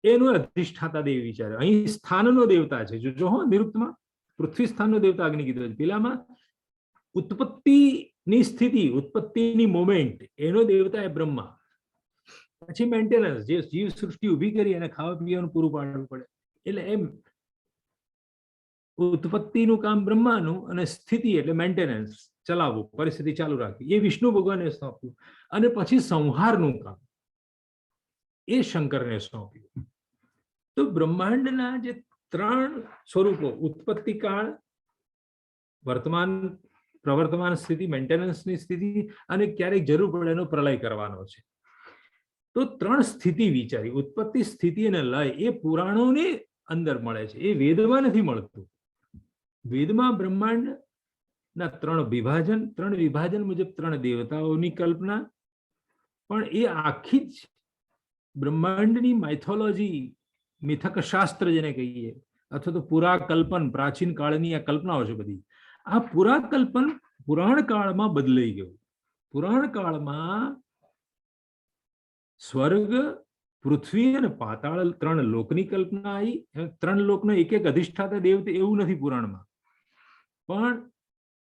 એનો અધિષ્ઠાતા દેવ વિચાર્યો. અહીં સ્થાનનો દેવતા છે, જો નિરુક્તમાં પૃથ્વી સ્થાનનો દેવતા અગ્નિ કીધો છે, પેલામાં ઉત્પત્તિની સ્થિતિ, ઉત્પત્તિની મોમેન્ટ, એનો દેવતા એ બ્રહ્મા. પછી મેન્ટેનન્સ, જે જીવ સૃષ્ટિ ઉભી કરી એને ખાવા પીવાનું પૂરું પાડવું પડે, એટલે એમ ઉત્પત્તિનું કામ બ્રહ્માનું, અને સ્થિતિ એટલે મેન્ટેનન્સ, ચલાવવું, પરિસ્થિતિ ચાલુ રાખવી, એ વિષ્ણુ ભગવાનને સોંપ્યું. અને પછી સંહારનું કામ એ શંકરને સોંપ્યું. તો બ્રહ્માંડના જે 3 સ્વરૂપો, ઉત્પત્તિ કાળ, વર્તમાન પ્રવર્તમાન સ્થિતિ, મેન્ટેનન્સની સ્થિતિ, અને ક્યારેક જરૂર પડે એનો પ્રલય કરવાનો છે. તો 3 સ્થિતિ વિચારી. ઉત્પત્તિ, સ્થિતિ અને લય એ પુરાણોની અંદર મળે છે, એ વેદમાં નથી મળતું. વેદમાં બ્રહ્માંડના 3 વિભાજન, 3 વિભાજન મુજબ 3 દેવતાઓની કલ્પના, પણ એ આખી જ બ્રહ્માંડની માઇથોલોજી, મિથક શાસ્ત્ર જેને કહીએ, અથવા તો પુરાકલ્પન, પ્રાચીન કાળની આ કલ્પનાઓ છે બધી, આ પુરાકલ્પન પુરાણ કાળમાં બદલાઈ ગયું. પુરાણ કાળમાં સ્વર્ગ, પૃથ્વી અને પાતાળ 3 લોકની કલ્પના આવી. 3 લોકનો એક એક અધિષ્ઠાતા દેવ એવું નથી પુરાણમાં, પણ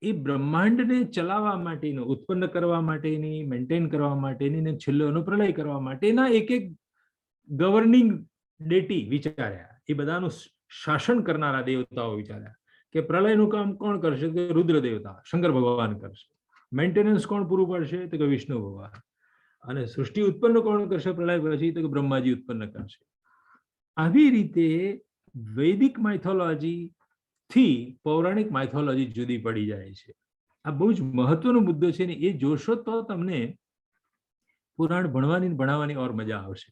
એ બ્રહ્માંડને ચલાવવા માટેનો, ઉત્પન્ન કરવા માટેની, મેન્ટેન કરવા માટેની, ને છેલ્લો એનો પ્રલય કરવા માટેના એક એક ગવર્નિંગ ડેટી વિચાર્યા. એ બધાનું શાસન કરનારા દેવતાઓ વિચાર્યા કે પ્રલયનું કામ કોણ કરશે? તો રુદ્ર દેવતા શંકર ભગવાન કરશે. મેન્ટેનન્સ કોણ પૂરું પાડશે? તો કે વિષ્ણુ ભગવાન. અને સૃષ્ટિ ઉત્પન્ન કોણ કરશે પ્રલય પછી? તો કે બ્રહ્માજી ઉત્પન્ન કરશે. આવી રીતે વૈદિક માઇથોલોજી થી પૌરાણિક માઇથોલોજી જુદી પડી જાય છે. આ બહુ જ મહત્વનો મુદ્દો છે, ને એ જોશો તો તમને પુરાણ ભણવાની ઓર મજા આવશે.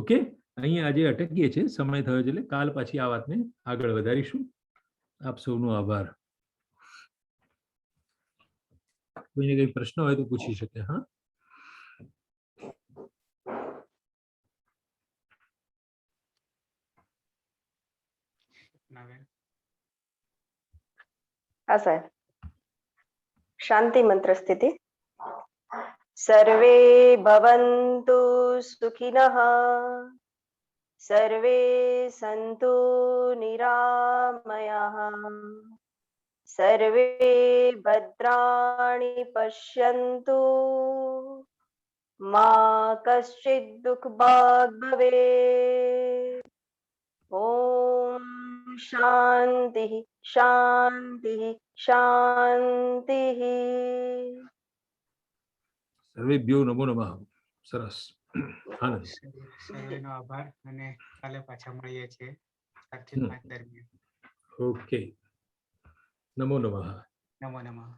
ઓકે, અહીં આજે અટકીએ છીએ, સમય થયો છે, એટલે કાલ પાછી આ વાતને આગળ વધારીશું. આપ સૌનો આભાર. કોઈને કઈ પ્રશ્ન હોય તો પૂછી શકે. હા, हाँ सर, शांति मंत्र स्थिति। सर्वे भवन्तु सुखिनः, सर्वे सन्तु निरामयाः, सर्वे भद्राणि पश्यन्तु, मा कश्चित् दुःखभाग् भवेत्। ॐ शान्तिः शान्तिः शान्तिः। સર્વેભ્યો નમો નમઃ. સરસ. આનંદ. સર્વેનો આભાર અને કાલે પાછા મળીએ છીએ 4 થી 5 દરમિયાન. ઓકે. નમો નમઃ. નમો નમઃ.